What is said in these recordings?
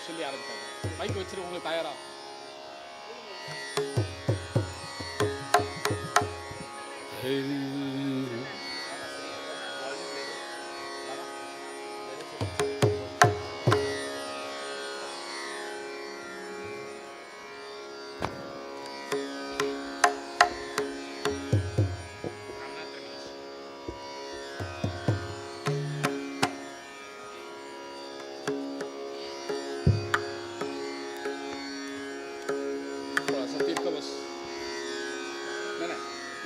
சொல்லி ஆரம்பிச்சாங்க. மைக் வச்சுட்டு உங்களுக்கு தயாரா?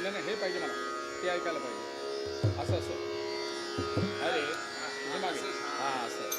नाही हे पाहिजे मला, ते ऐकायला पाहिजे. असं असं अरे हे मागे हां असं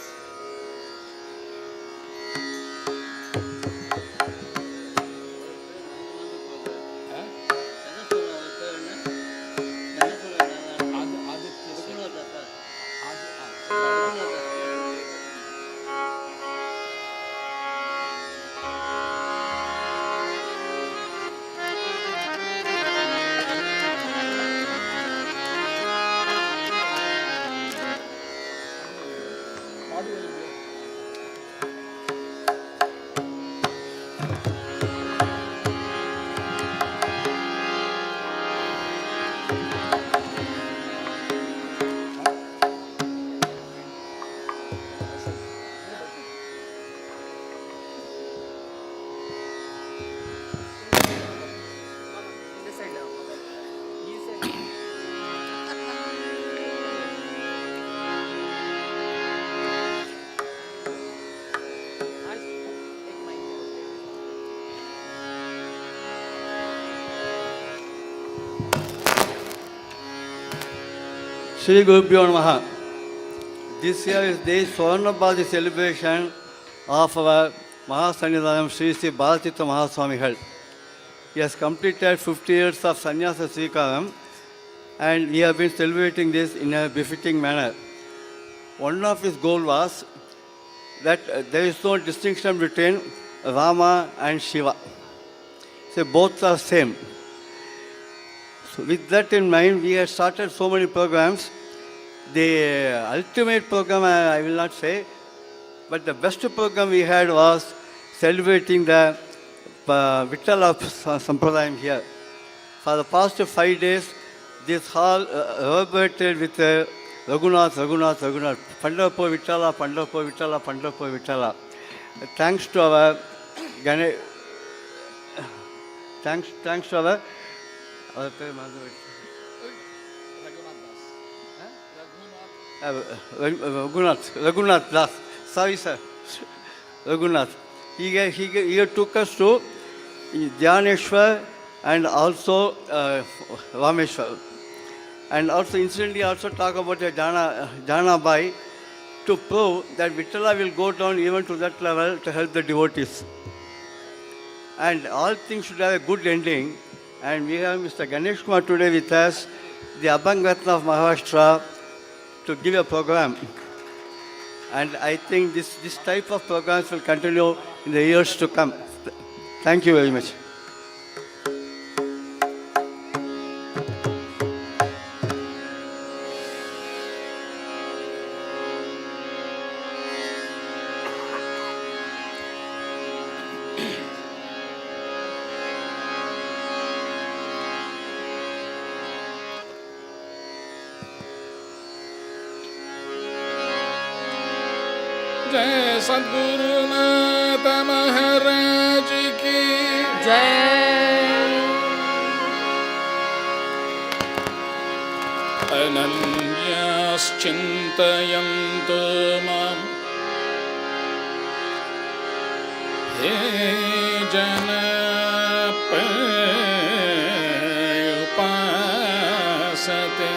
Shri Gurubhyo Namaha. This year is the Suvarna Bharati celebration of our Mahasannidhanam Shri Sri Bharati Mahotsava. He has completed 50 years of Sannyasa Srikaram and we have been celebrating this in a befitting manner. One of his goals was that there is no distinction between Rama and Shiva. So both are same. So with that in mind, we have started so many programs. The ultimate program, I will not say, but the best program we had was celebrating the Vittal of Sampradayam here. For the past 5 days, this hall reverberated with Raghunath, Raghunath, Raghunath. Pandharpur Vittala, Pandharpur Vittala, Pandharpur Vittala. Thanks to our Ganesh. Thanks to our Raghunath Das. Sorry, sir. Raghunath. He took us to Dhyaneshwar and also Rameshwar. And also, incidentally, also talk about the Jana Bai to prove that Vittala will go down even to that level to help the devotees. And all things should have a good ending. And we have Mr. Ganeshkumar today with us, the Abhang RATNA of Maharashtra, to give a program. And I think this type of programs will continue in the years to come. Thank you very much. जय सद्गुरुनाथ महाराज की जय। अनन्याश्चिन्तयन्तु मां हे जनापर्युपासते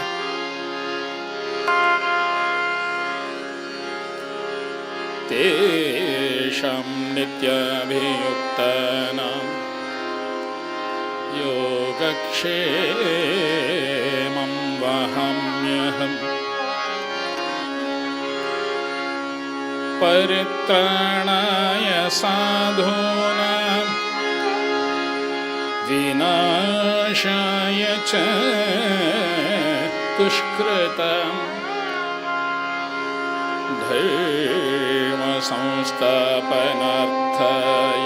तेषां नित्याभियुक्तानां योगक्षेमं वहाम्यहम्। परित्राणाय साधूनां विनाशाय च दुष्कृताम् धर्मसंस्थापनार्थाय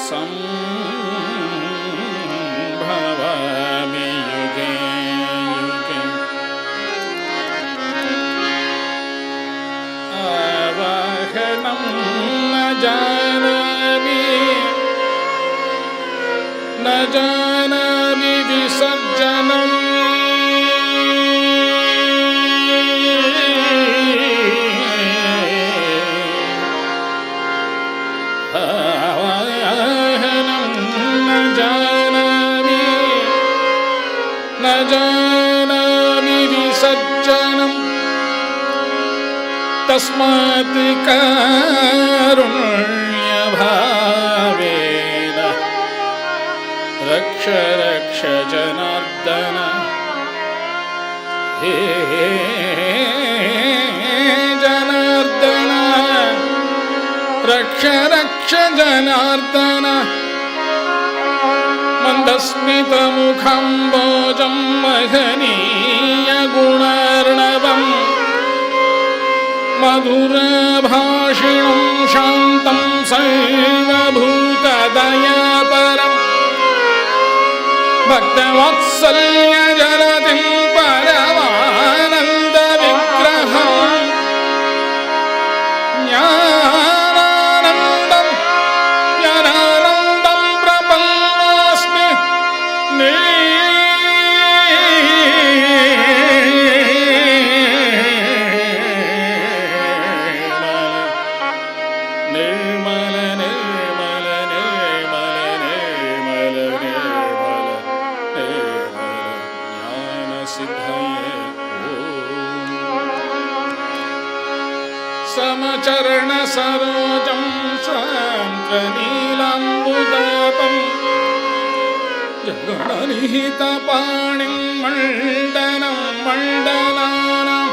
सम्भवामि युगे युगे। आवाहनं न जानामि विसर्जनम्। जानामि विसर्जनम् तस्मात् कारुण्यभावेन रक्ष रक्ष जनार्दन। हे जनार्दन रक्ष रक्ष जनार्दन। मन्दस्मितमुखम्बोजं महनीयगुणार्णवम् मधुरभाषिणं शान्तं सर्वभूतदयापरम् भक्तवत्सल्यजलधिं परमानन्दविग्रहम् समचरण सरोजं शान्तनीलाम्बुदापं जगणनिहितपाणिं मण्डनं मण्डलानां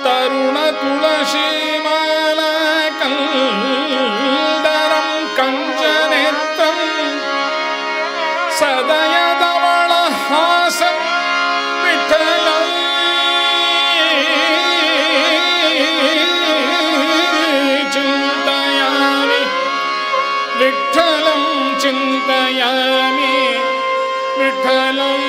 तरुणतुलसीमालाकन्दरं कञ्चनेत्रं सदयधवलहासं विठलं चिन्तयामि विठ्ठलम्।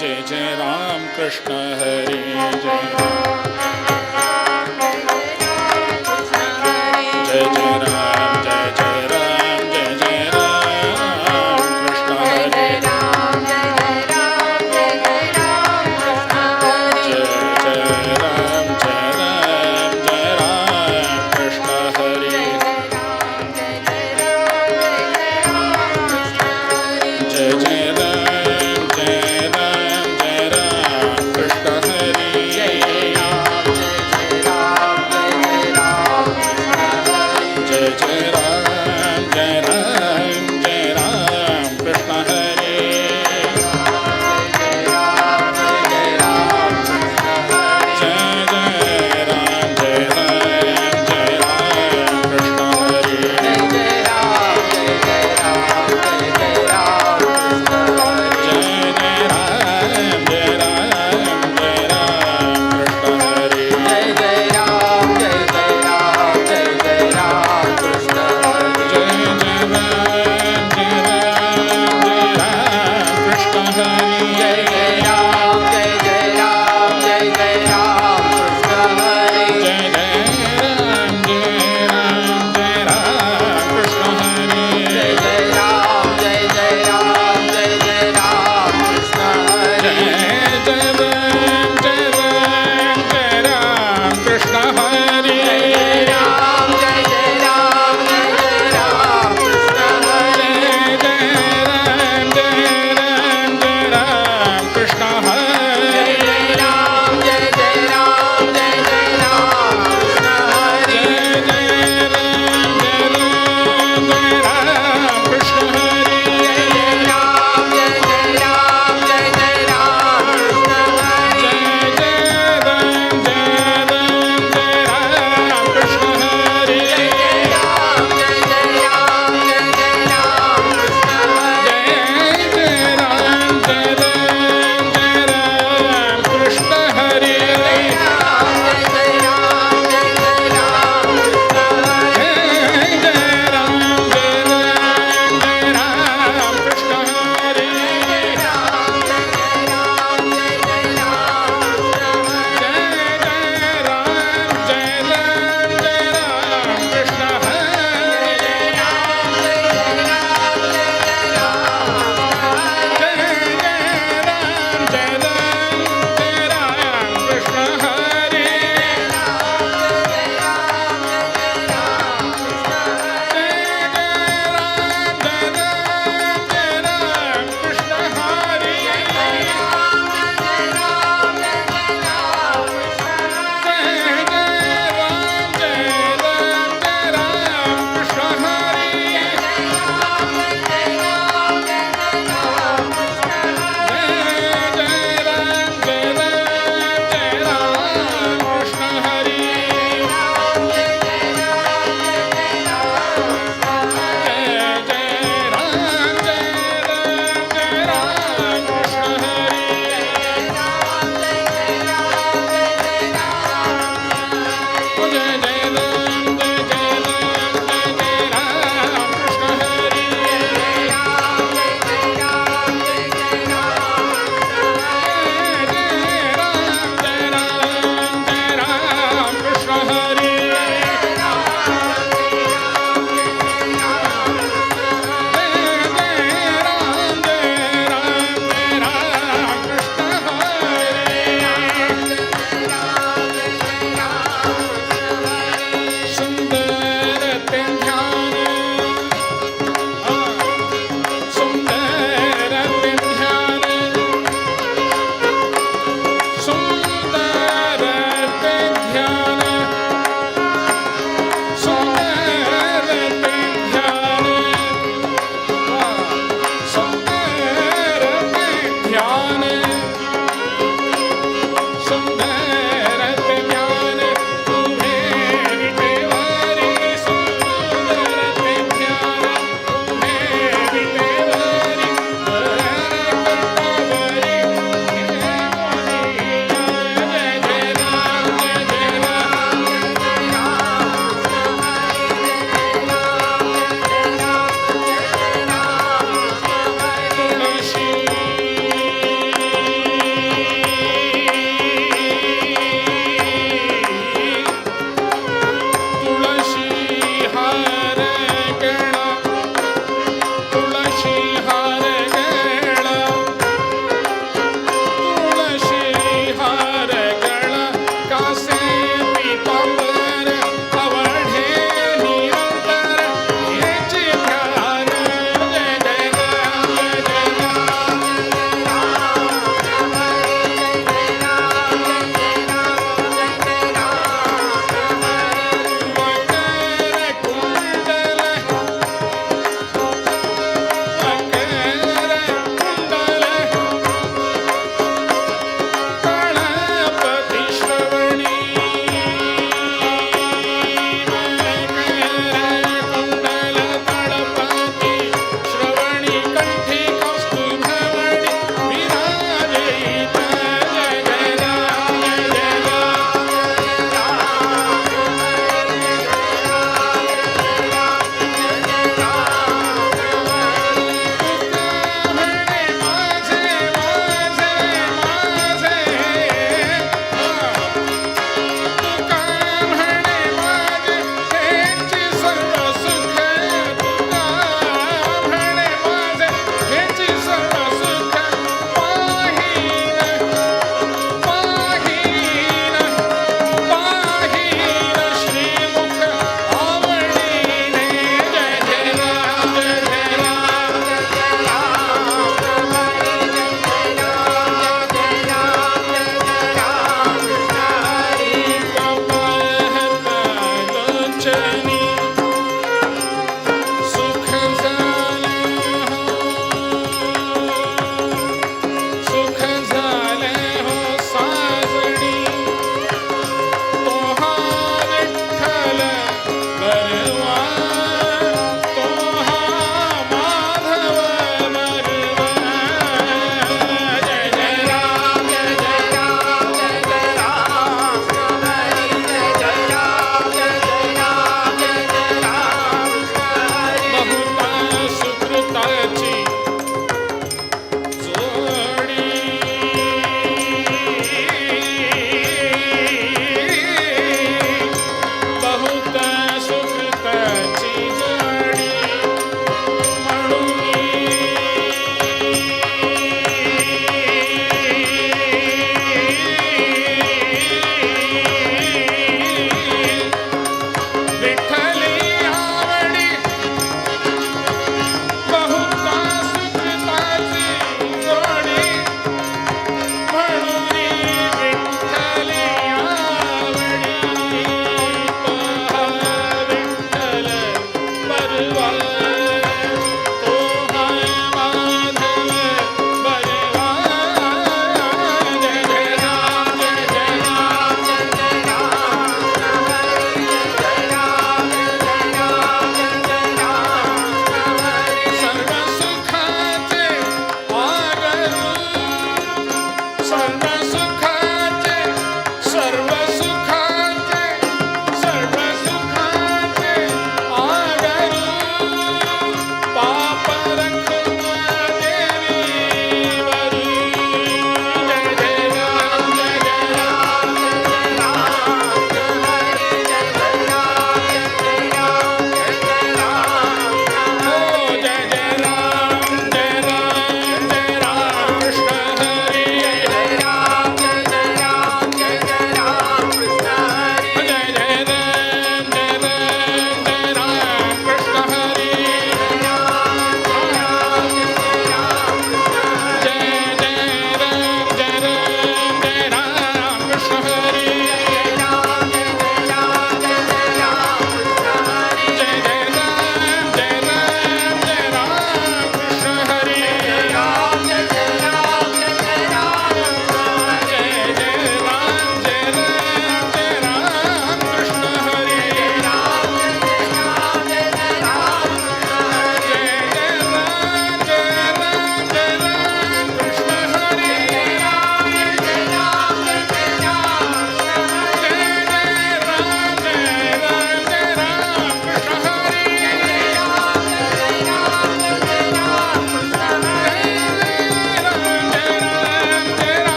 जय जय राम कृष्ण हरे जय राम जय जय राम जय जय राम जय जय राम कृष्ण हरे जय जय राम जय राम कृष्ण हरे जय जय कृष्ण हरे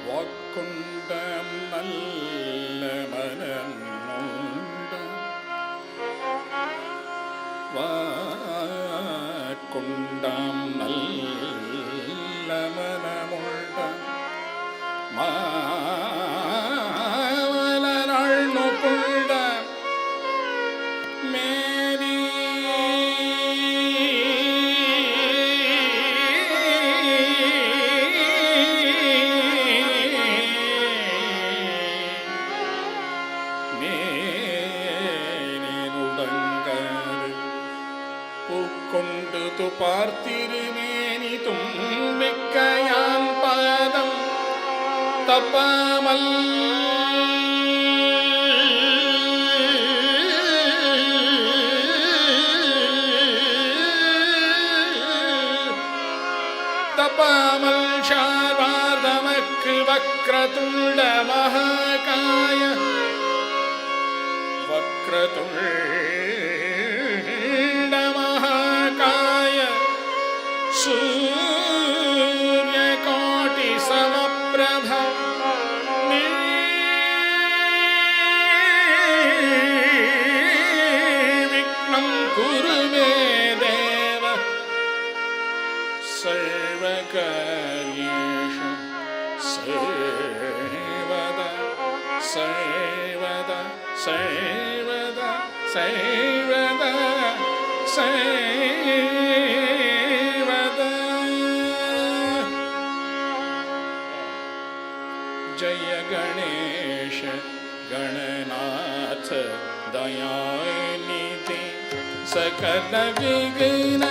வாக்குண்டம் நல்ல மனம் உண்ட வாக்குண்டம் நல்ல மனமுண்ட மாவலரள்னு குண்ட மேரி பூக்கொண்டு துபார்த்திருமேனி தும்பிக்கையான் பாதம் தப்பாமல் தப்பாமல் ஷார்வார்தமக்கு வக்ரதுண்ட மகாகாய வக்ரதுண்ட மகாகாய சூர்யகோட்டி சமப்ரப விக்னம் குரு மே தேவ சர்வகாரியேஷு சேவத சேவத சேவத சேவத சேவத ஜய கணேஷ गणनाथ दयानिधि सकल विघ्न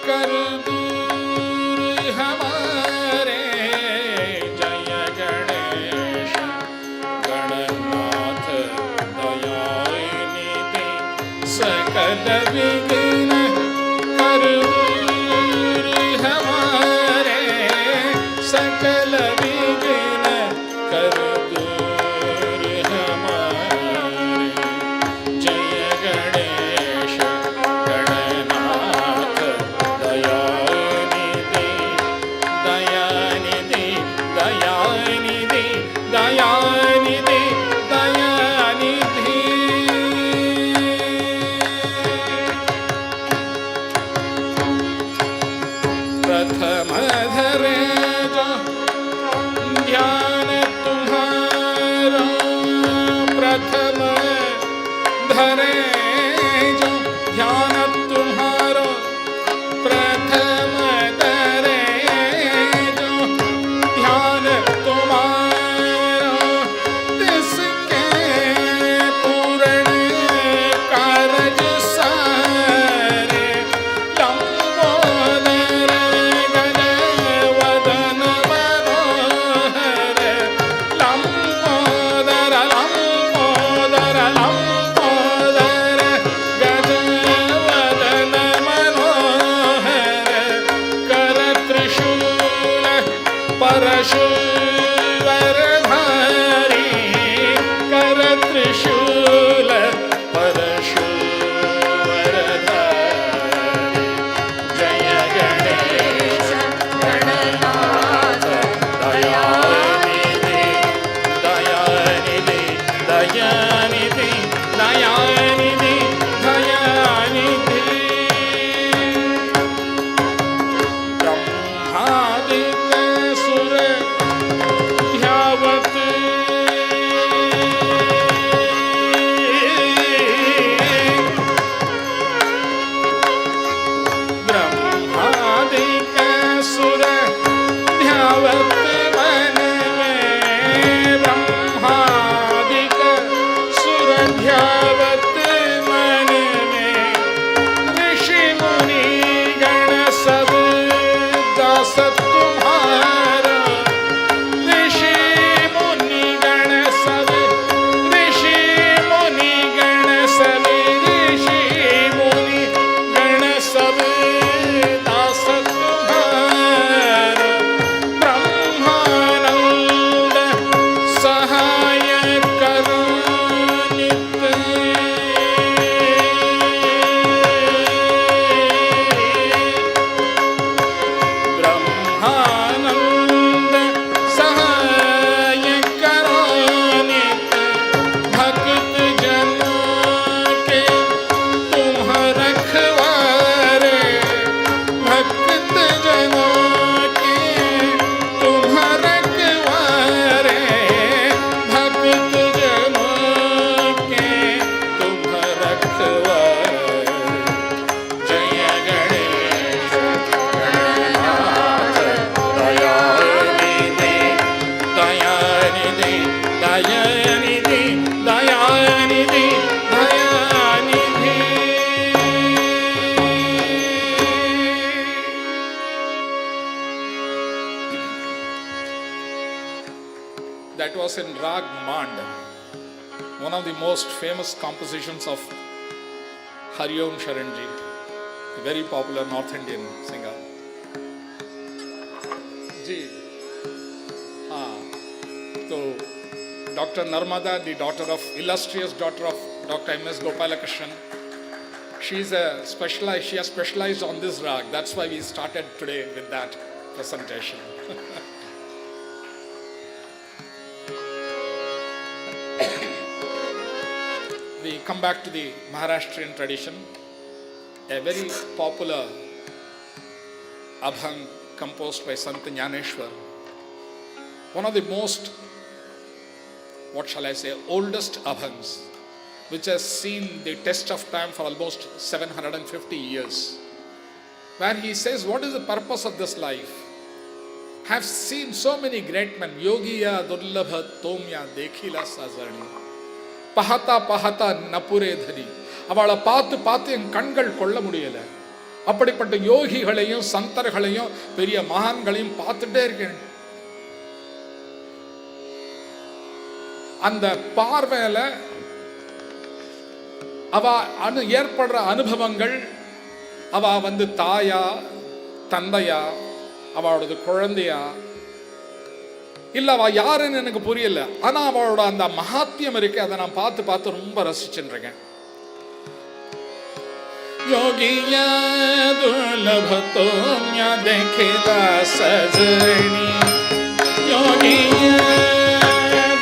कर दूर हमारे जय गणेश गणनाथ दयानिधि सकल विघ्न कर दूर हमारे सकल विघ्न कर दूर हमारे जय Ganesh Gananath Dayanidhi Dayanidhi Dayanidhi Dayanidhi Dayanidhi That was in Rag Mand, one of the most famous compositions of Hari Om Sharanji, a very popular North Indian singer. Ji. So, Dr. Narmada, the illustrious daughter of Dr. M.S. Gopalakrishnan, she has specialized on this rag. That's why we started today with that presentation. We come back to the Maharashtrian tradition. A very popular Abhang composed by Sant Ganeshkumar. One of the most, oldest Abhangs, which has seen the test of time for almost 750 years. Where he says, what is the purpose of this life? I have seen so many great men. Yogiya durlabha tomya dekhila sazani. Pahata pahata napure dhari. அவளை பார்த்து பார்த்து என் கண்கள் கொள்ள முடியல. அப்படிப்பட்ட யோகிகளையும் சந்தர்களையும் பெரிய மகான்களையும் பார்த்துட்டே இருக்கேன். அந்த பார்வையில அவ ஏற்படுற அனுபவங்கள், அவ தாயா தந்தையா அவளோட குழந்தையா இல்ல அவ யாருன்னு எனக்கு புரியல. ஆனா அவளோட அந்த மகாத்மியம் இருக்கு, அதை நான் பார்த்து பார்த்து ரொம்ப ரசிச்சுருக்கேன். யோகியா துர்லப தோம்யா தேखेला सजनी யோகியா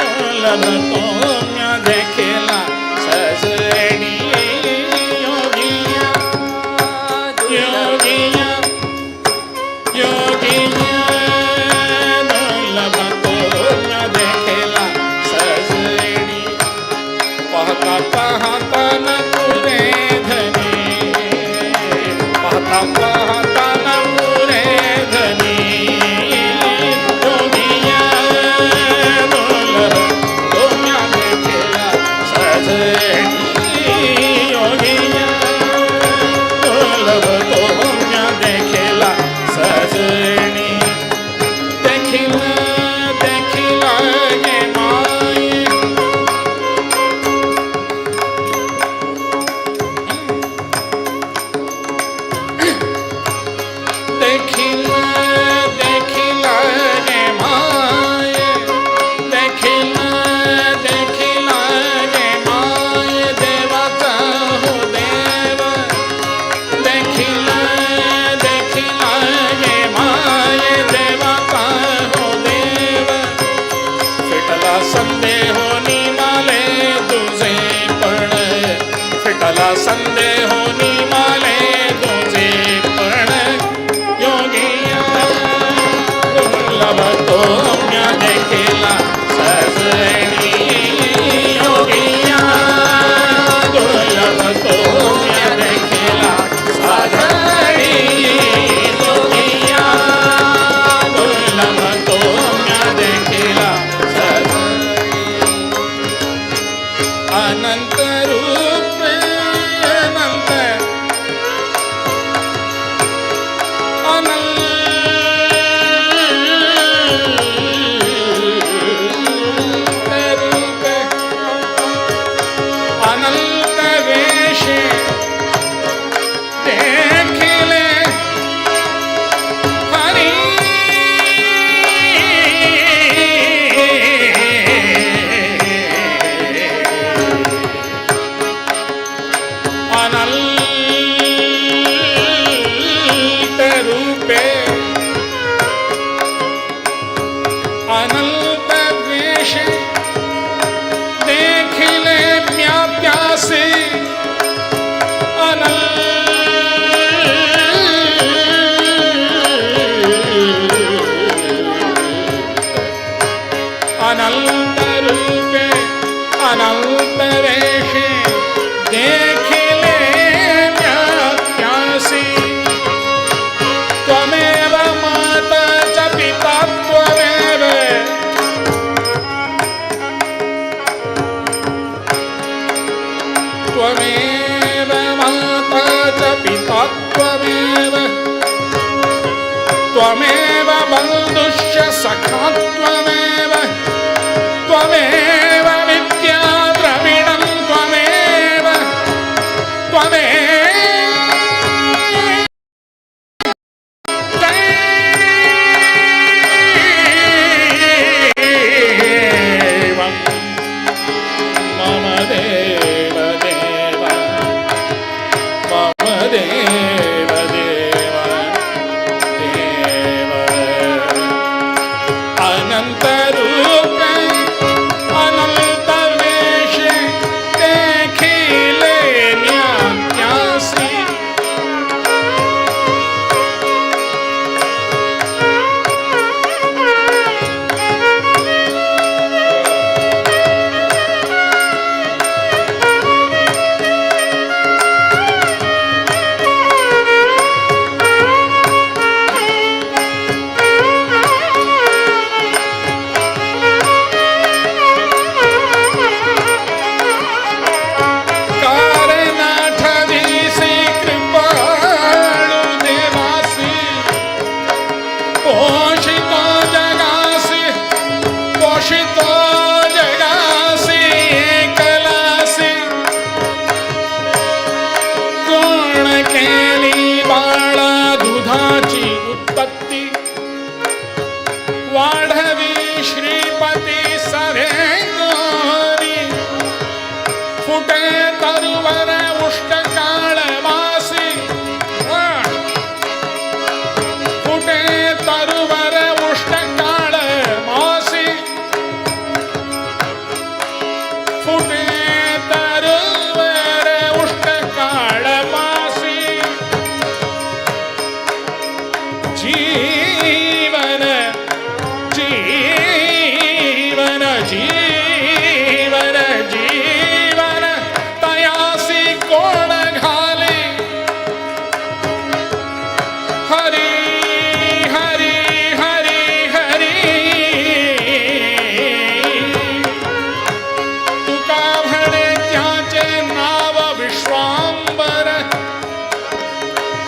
दुर्लभ तोम्या देखेला सजनी योगिया योगिया योगिया दुर्लभ तोम्या देखेला सजनी पहता पहता न पूरे धनी पहता पहता न पूरे धनी योगिया दुर्लभ तोम्या देखेला सजनी योगिया दुर्लभ तोम्या देखेला सजनी देखिला देखिला गे माये देखिला देखिला गे माये देखिला देखिला गे माये देवता हो देव देखिला देखिला गे माये देवता हो देव फिटला संदेह निमाले तुझे पण फिटला संदेह निमाले तुझे पण योगिया दुर्लभ तोम्या देखेला सजनी योगिया दुर्लभ तोम्या देखेला सजनी योगिया दुर्लभ तोम्या देखेला सजनी अनंत रूप अनंत अनंत वेश देखिले हरि अनंत रूपे अनंत वेश देखिले म्या प्यासे अनंत रूपे अनंत वेशे देखिले म्या प्यासे त्वमेव माता च पिता त्वमेव त्वमेव माता च पिता त्वमेव त्वमेव बन्धुश्च सखा त्वमेव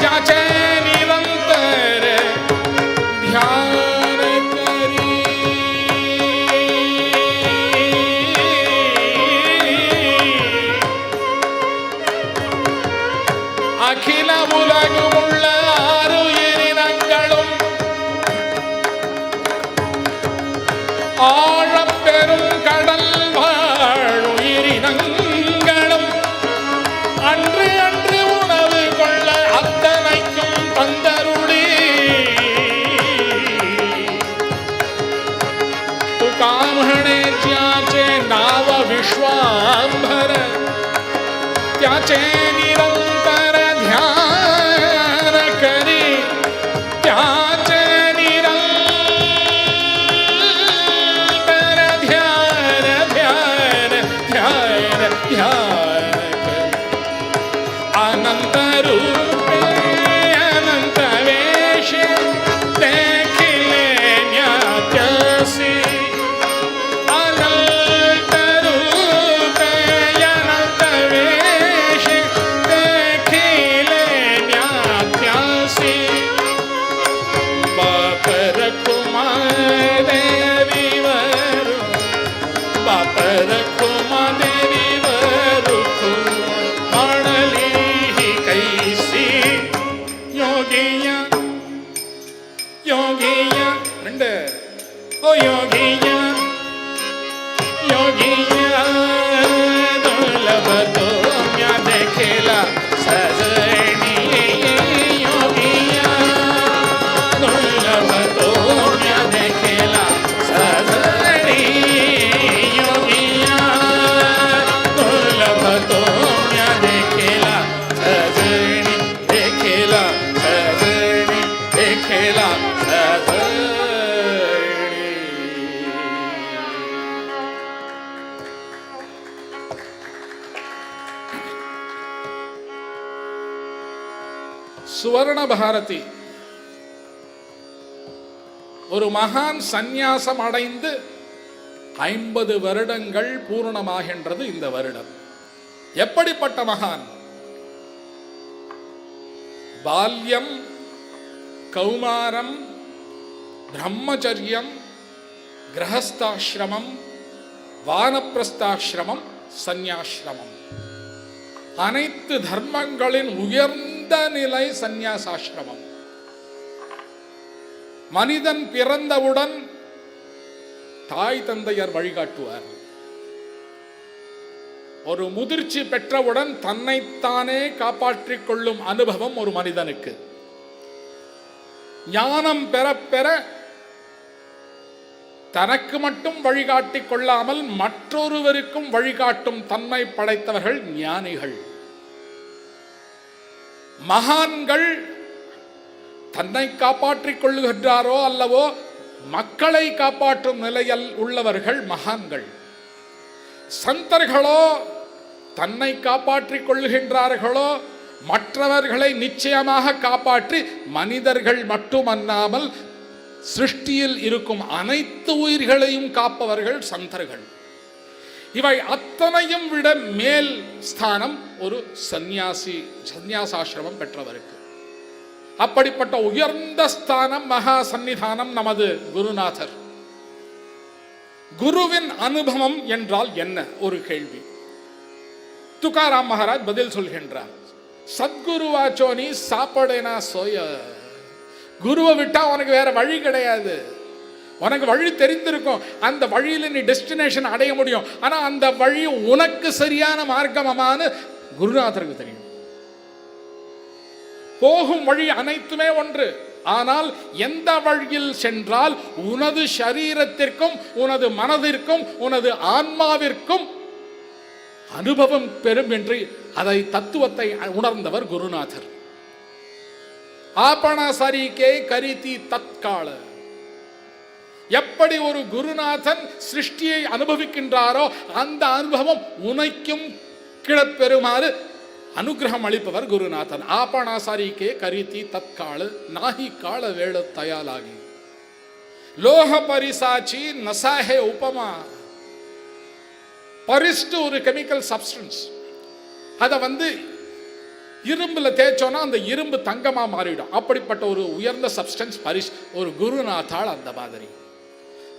त्याचे निरंतर ध्यान करी. அகில உலகுமுள்ள ஆறு இனங்களும் ஆழப்பெரும் கடல் வாழுயிரினங்களும் அன்று அன்று உணவு கொள்ள அத்தனைக்கும் தந்தருளி तुकामणे ज्याचे नाव विश्वांभर त्याचे निरंतर ध्यान करी. त्याचे निरंतर ध्यान ध्यान ध्यान ध्यान करी. अनंत रूपे अनंत वेशे देखिले ज्ञात्यसि. अनंत रूपे अनंत वेशे देखिले ज्ञात्यसि. बापर कुमार देवी वरु बापर कुमार देवी वरु काणली ही कैसी. योगिया योगिया ரெண்டு ओ योगिया योगिया दुर्लभ तो म्या देखेला सजनी. योगिया दुर्लभ तो म्या देखेला सजनी. योगिया दुर्लभ तो म्या देखेला सजनी. देखेला सजनी देखेला सजनी. சுவர்ண பாரதி ஒரு மகான் சந்நியாசம் அடைந்து 50 வருடங்கள் பூரணமாகின்றது இந்த வருடம். எப்படிப்பட்ட மகான்? பால்யம், கௌமாரம், பிரம்மச்சரியம், கிரகஸ்தாசிரமம், வானப்பிரஸ்தாசிரமம், சந்நியாசிரமம், அனைத்து தர்மங்களின் உயர்ந்த நிலை சந்நியாசாசிரமம். மனிதன் பிறந்தவுடன் தாய் தந்தையர் வழிகாட்டுவார். ஒரு முதிர்ச்சி பெற்றவுடன் தன்னைத்தானே காப்பாற்றிக் கொள்ளும் அனுபவம் ஒரு மனிதனுக்கு. ஞானம் பெற பெற தனக்கு மட்டும் வழிகாட்டிக் கொள்ளாமல் மற்றொருவருக்கும் வழிகாட்டும் தன்மை படைத்தவர்கள் ஞானிகள். மகான்கள் தன்னை காப்பாற்றிக் கொள்ளுகின்றாரோ அல்லவோ மக்களை காப்பாற்றும் நிலையில் உள்ளவர்கள் மகான்கள். சந்தர்களோ தன்னை காப்பாற்றிக் கொள்ளுகின்றார்களோ மற்றவர்களை நிச்சயமாக காப்பாற்றி மனிதர்கள் மட்டுமல்லாமல் சிருஷ்டியில் இருக்கும் அனைத்து உயிர்களையும் காப்பவர்கள் சந்தர்கள். இவை அத்தனையும் விட மேல் ஸ்தானம் ஒரு சந்நியாசாசிரமம் பெற்றவருக்கு. அப்படிப்பட்ட உயர்ந்த ஸ்தானம் மகா சந்நிதானம் நமது குருநாதர். குருவின் அனுபவம் என்றால் என்ன ஒரு கேள்வி. துகாராம் மகாராஜ் பதில் சொல்கின்றார். சத்குருவாச்சோ நீ சாப்பாடேனா சோய. குருவை விட்டா உனக்கு வேற வழி கிடையாது. உனக்கு வழி தெரிந்திருக்கும், அந்த வழியில் நீ டெஸ்டினேஷன் அடைய முடியும். ஆனா அந்த வழி உனக்கு சரியான மார்க்கமானு குருநாதருக்கு தெரியும். போகும் வழி அனைத்துமே ஒன்று. ஆனால் எந்த வழியில் சென்றால் உனது சரீரத்திற்கும் உனது மனதிற்கும் உனது ஆன்மாவிற்கும் அனுபவம் பெறும் என்று அதை தத்துவத்தை உணர்ந்தவர் குருநாதர். ஆபண சரிக்கே கரிதி தற்கால. எப்படி ஒரு குருநாதன் சிருஷ்டியை அனுபவிக்கின்றாரோ அந்த அனுபவம் உனக்கும் கிளப்பெறுமாறு அனுகிரகம் அளிப்பவர் குருநாதன். ஆபணாசாரிக்கே கரிதி தற்கால நாஹி கால வேள தயாலாகி. லோக பரிசாச்சி நசாஹே உபமா. பரிஸ்டு ஒரு கெமிக்கல் சப்ஸ்டன்ஸ். அதை இரும்புல தேய்ச்சோன்னா அந்த இரும்பு தங்கமா மாறிடும். அப்படிப்பட்ட ஒரு உயர்ந்த சப்ஸ்டன்ஸ் ஒரு குருநாத்தாள் அந்த மாதிரி.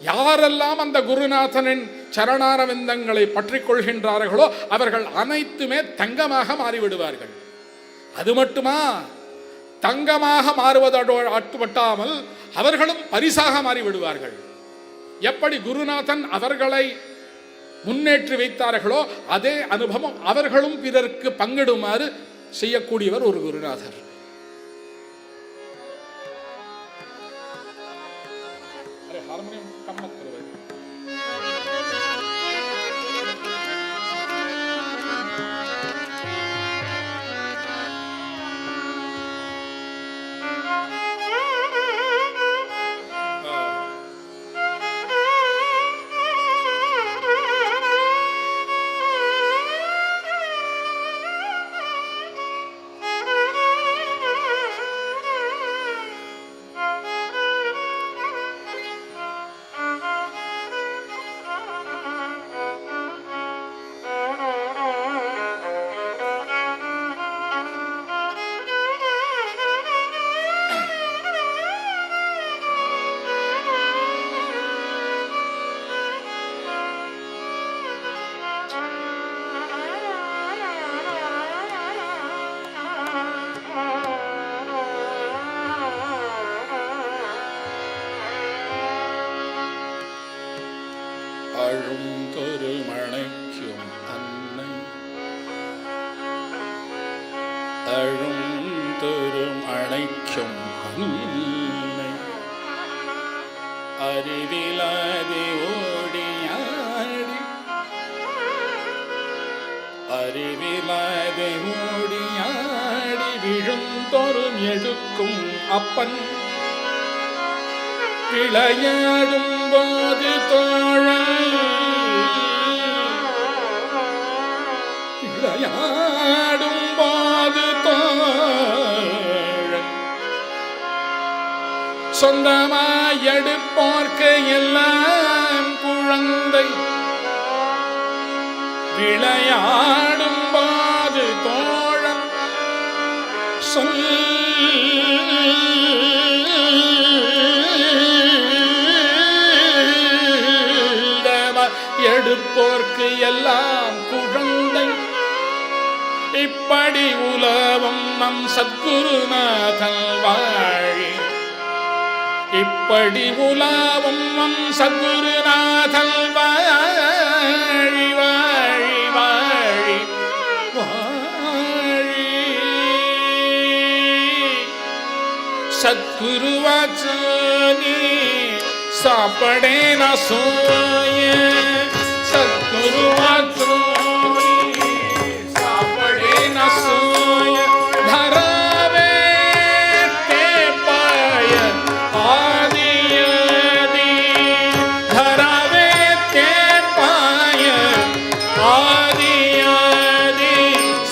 யாரெல்லாம் அந்த குருநாதனின் சரணாரவிந்தங்களை பற்றி கொள்கின்றார்களோ அவர்கள் அனைத்துமே தங்கமாக மாறிவிடுவார்கள். அது மட்டுமா, தங்கமாக மாறுவதோடு மட்டுமட்டாமல் அவர்களும் பரிசாக மாறிவிடுவார்கள். எப்படி குருநாதன் அவர்களை முன்னேற்றி வைத்தார்களோ அதே அனுபவம் அவர்களும் பிறருக்கு பங்கிடுமாறு செய்யக்கூடியவர் ஒரு குருநாதர். ஹார்மோனியம் கம்மத் கருவை. அழுந்தொருமணைக்கும் அன்னை, அழுந்தொருமணைக்கும் அன்னை, அறிவிலாதி ஓடியாடி, அறிவிலாதி ஓடியாடி விழுந்தொரும் எடுக்கும் அப்பன், விளையாடும் போது தோழன், விளையாடும் போது தோழன், சொந்தமாய் எடுப்போர்க்கு எல்லாம் குழந்தை, விளையாடும் போது தோழன், எடுப்போர்க்கு எல்லாம் குழந்தை. இப்படி உலவும் நம் சத்குருநாதன் வாழி, இப்படி உலவும் நம் சத்குருநாதன் வாழி, வாழி வாழி வாழி. சத்குருவாச்சானி சாப்படே ந சோய, சத்குருவாச்சானி சாப்படே ந சோய, धरावे ते पाय आदियादि, धरावे ते पाय आदियादि.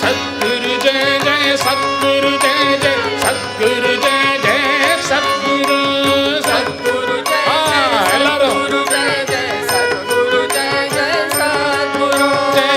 सद्गुरु जय जय, सद्गुरु जय जय, सद्गुरु जय जय, सद्गुरु सद्गुरु जय जय, सद्गुरु जय जय, सद्गुरु जय जय, सद्गुरु जय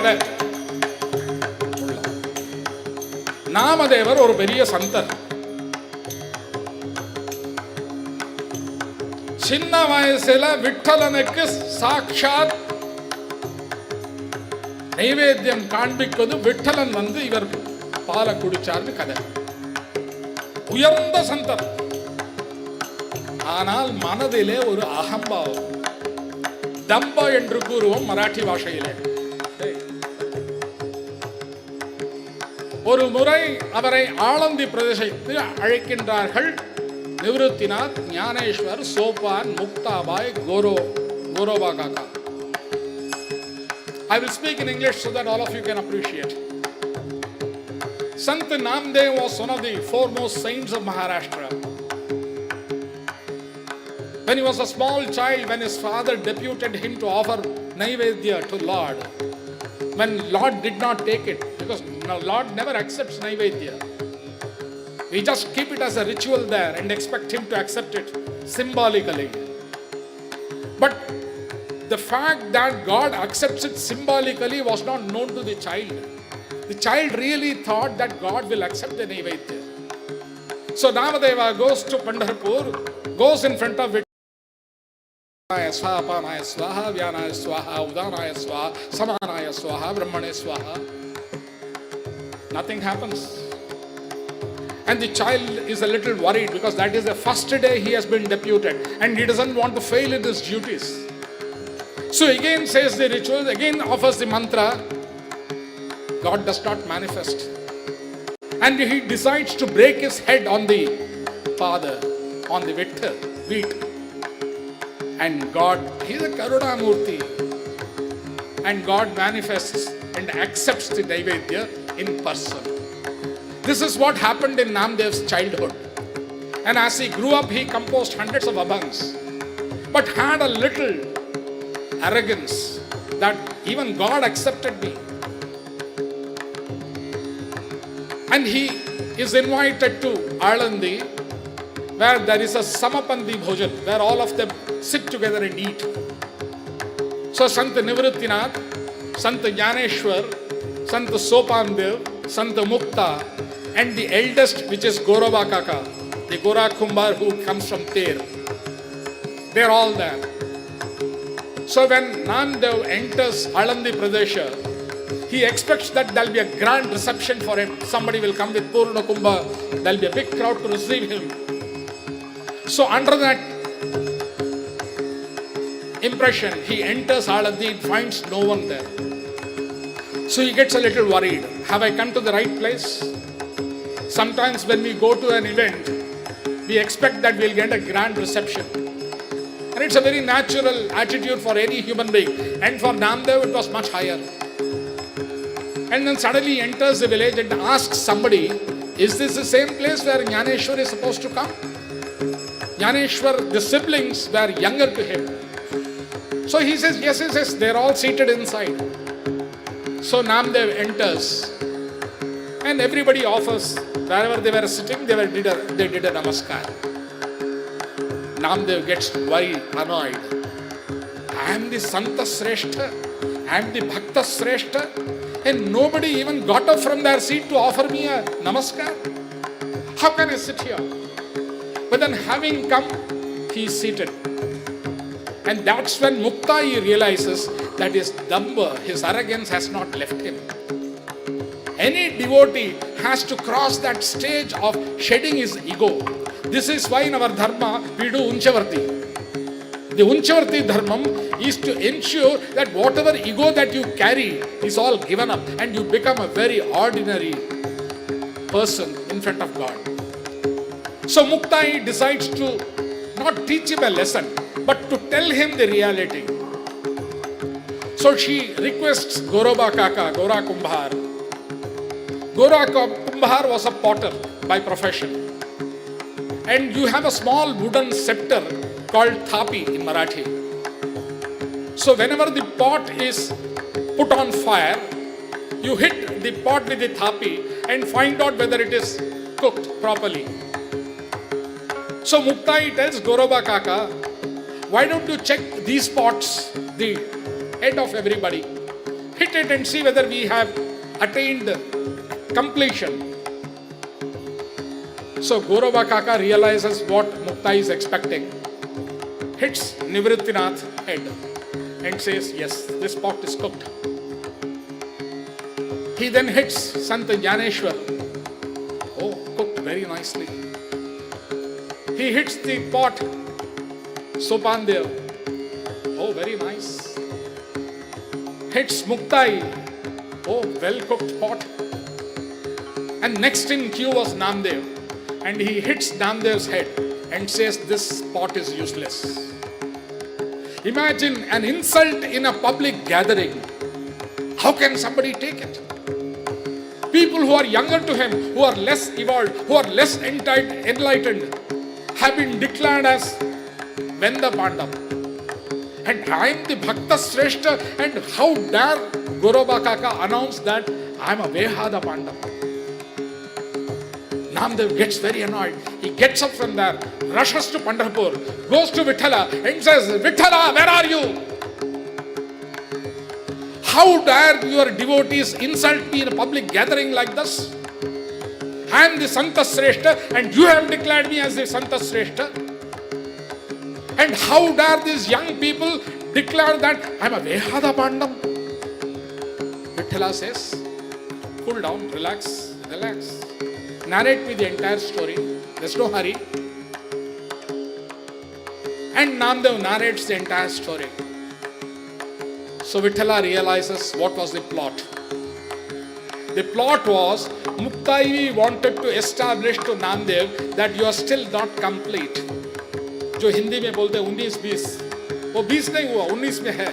கதை. நாமதேவர் ஒரு பெரிய சந்தர். சின்ன வயசுல விட்டலனுக்கு சாட்சாத் நைவேத்தியம் காண்பிப்பது விட்டலன் வந்து இவர் பாலை குடிச்சார்னு கதை. உயர்ந்த சந்தர். ஆனால் மனதிலே ஒரு அகம்பாவம், தம்ப என்று கூறுவோம் மராட்டி பாஷையிலே. ஒரு முறை அவரை ஆளந்தி பிரதேசத்துக்கு அழைக்கின்றார்கள். நிவృத்திநாத், ஞானேஸ்வர், சோபான், முக்தாபாய், கோரோபா காக்கா. I will speak in English so that all of you can appreciate. Sant Namdev was one of the foremost saints of Maharashtra. When he was a small child, when his father deputed him to offer Naivedya to Lord, when Lord did not take it, because Lord never accepts Naivedya. We just keep it as a ritual there and expect him to accept it symbolically. But the fact that God accepts it symbolically was not known to the child. The child really thought that God will accept the Naivedya. So Namadeva goes to Pandharpur, goes in front of it. Swaha, Apanaya Swaha, Vyanaya Swaha, Udanaya Swaha, Samanaya Swaha, Brahmane Swaha. Nothing happens. And the child is a little worried because that is the first day he has been deputed and he doesn't want to fail in his duties. So again says the ritual, again offers the mantra. God does not manifest. And he decides to break his head on the father, on the wheat. And God, he is a Karuna Murti. And God manifests and accepts the Naivedya in person. This is what happened in Namdev's childhood. And as he grew up, he composed hundreds of abhangs, but had a little arrogance that even God accepted me. And he is invited to Alandi, where there is a Samapandi Bhojan, where all of them sit together and eat. So Sant Nivruttinath, Sant Ganeshwar, Sant Sopandev, Sant Mukta, and the eldest, which is Goroba Kaka, the Gora Kumar who comes from Ter, they are all there. So when Namdev enters Alandi Pradesha, he expects that there will be a grand reception for him. Somebody will come with Purna Kumbha, there will be a big crowd to receive him. So under that impression, he enters Alandi and finds no one there. So he gets a little worried. Have I come to the right place? Sometimes when we go to an event, we expect that we'll get a grand reception. And it's a very natural attitude for any human being. And for Namdev, it was much higher. And then suddenly he enters the village and asks somebody, is this the same place where Ganeshwar is supposed to come? Ganeshwar, the siblings were younger to him. So he says, yes, they're all seated inside. So Namdev enters and everybody offers, wherever they were sitting, they did a namaskar. Namdev gets very annoyed. I am the Santa Sreshta, I am the Bhakta Sreshta, and nobody even got up from their seat to offer me a namaskar. How can I sit here? But then having come, he is seated. And that's when Muktai realizes that his damba, his arrogance has not left him. Any devotee has to cross that stage of shedding his ego. This is why in our dharma we do Unchavarti. The Unchavarti dharmam is to ensure that whatever ego that you carry is all given up and you become a very ordinary person in front of God. So Muktai decides to not teach him a lesson, but to tell him the reality. So she requests Goroba Kaka, Gora Kumbhar. Gora Kumbhar was a potter by profession. And you have a small wooden scepter called thapi in Marathi. So whenever the pot is put on fire, you hit the pot with the thapi and find out whether it is cooked properly. So Muktai tells Goroba Kaka, why don't you check these pots, the head of everybody, Hit it and see whether we have attained completion. So Gaurava Kaka realizes what Mukta is expecting, hits Nivrittinath's head and says, yes, this pot is cooked. He then hits Sant Ganeshwar. Oh, cooked very nicely. He hits the pot, Sopandev. Oh, very nice. Hits Muktai. Oh, well cooked pot. And next in queue was Namdev. And he hits Namdev's head and says, this pot is useless. Imagine an insult in a public gathering. How can somebody take it? People who are younger to him, who are less evolved, who are less enlightened, have been declared as Venda Pandav. And I am the Bhakta Shrestha, and how dare Gaurava Kaka announce that I am a Vehada Pandav. Namdev gets very annoyed. He gets up from there, rushes to Pandharpur, goes to Vithala and says, Vithala, where are you? How dare your devotees insult me in a public gathering like this? I am the Santa Shrestha and you have declared me as the Santa Shrestha. And how dare these young people declare that I am a Vehada Pandam? Vithala says, cool down, relax, relax. Narrate me the entire story. There's no hurry. And Namdev narrates the entire story. So Vithala realizes what was the plot. The plot was Muktai wanted to establish to Namdev that you are still not complete. जो हिंदी में बोलते हैं 19-20, वो 20 नहीं हुआ, 19 में है.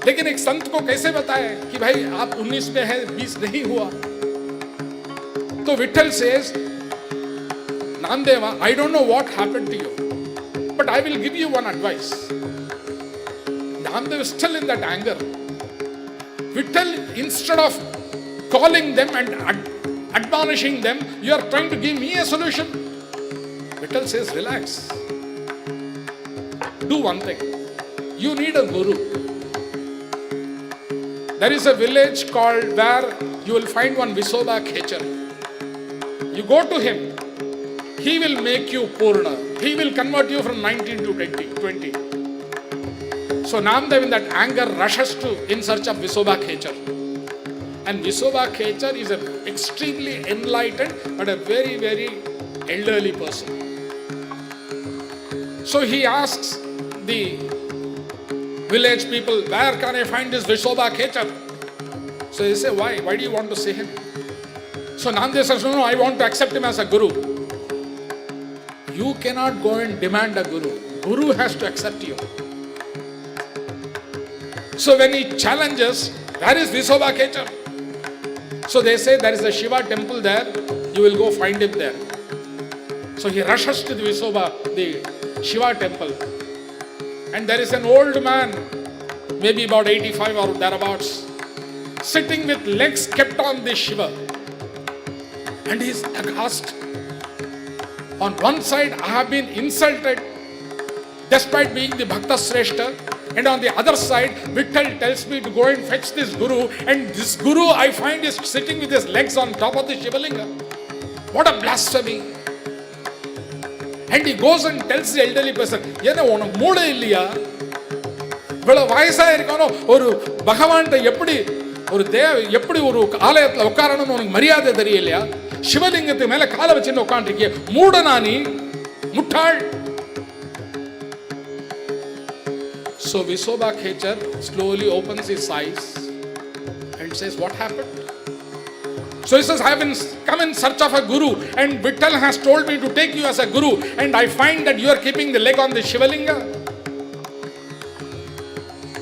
लेकिन एक संत को कैसे बताए कि भाई आप 19 में है, 20 नहीं हुआ. So Vittal says, Namdeva, I don't know what happened to you, but I will give you one advice. Namdev is still in that anger. Vittal, instead of calling them and admonishing them, you are trying to give me a solution. Vittal says, relax. Do one thing. You need a guru. There is a village called where you will find one Visoba Khechar. You go to him, he will make you Purna. He will convert you from 19 to 20. So Namdev in that anger rushes in search of Visoba Khechar. And Visoba Khechar is an extremely enlightened but a very, very elderly person. So he asks the village people, where can I find this Visoba Khechar? So they say, why? Why do you want to see him? So Namdev says, no, I want to accept him as a guru. You cannot go and demand a guru. Guru has to accept you. So when he challenges, where is Visoba Khechar? So they say there is a Shiva temple there, you will go find him there. So he rushes to the Shiva temple. And there is an old man, maybe about 85 or thereabouts, sitting with legs kept on the Shiva. And he is aghast. On one side, I have been insulted despite being the Bhakta Shrestha. And on the other side, Vittal tells me to go and fetch this guru. And this guru I find is sitting with his legs on top of the Shivalinga. What a blasphemy. And he goes and tells the elderly person, Yena ona mood illiya. Vela vayasa irukano oru Bhagavanta eppadi oru dev eppadi oru aalayathula ukkaranum unakku mariyadhe theriyalaya. Shivalingathukku mela kaala vechinu ukkaandirike moodana nee muttal. So Visoba Khechar slowly opens his eyes and says, what happened? So he says, I have come in search of a guru and Vittal has told me to take you as a guru and I find that you are keeping the leg on the Shivalinga.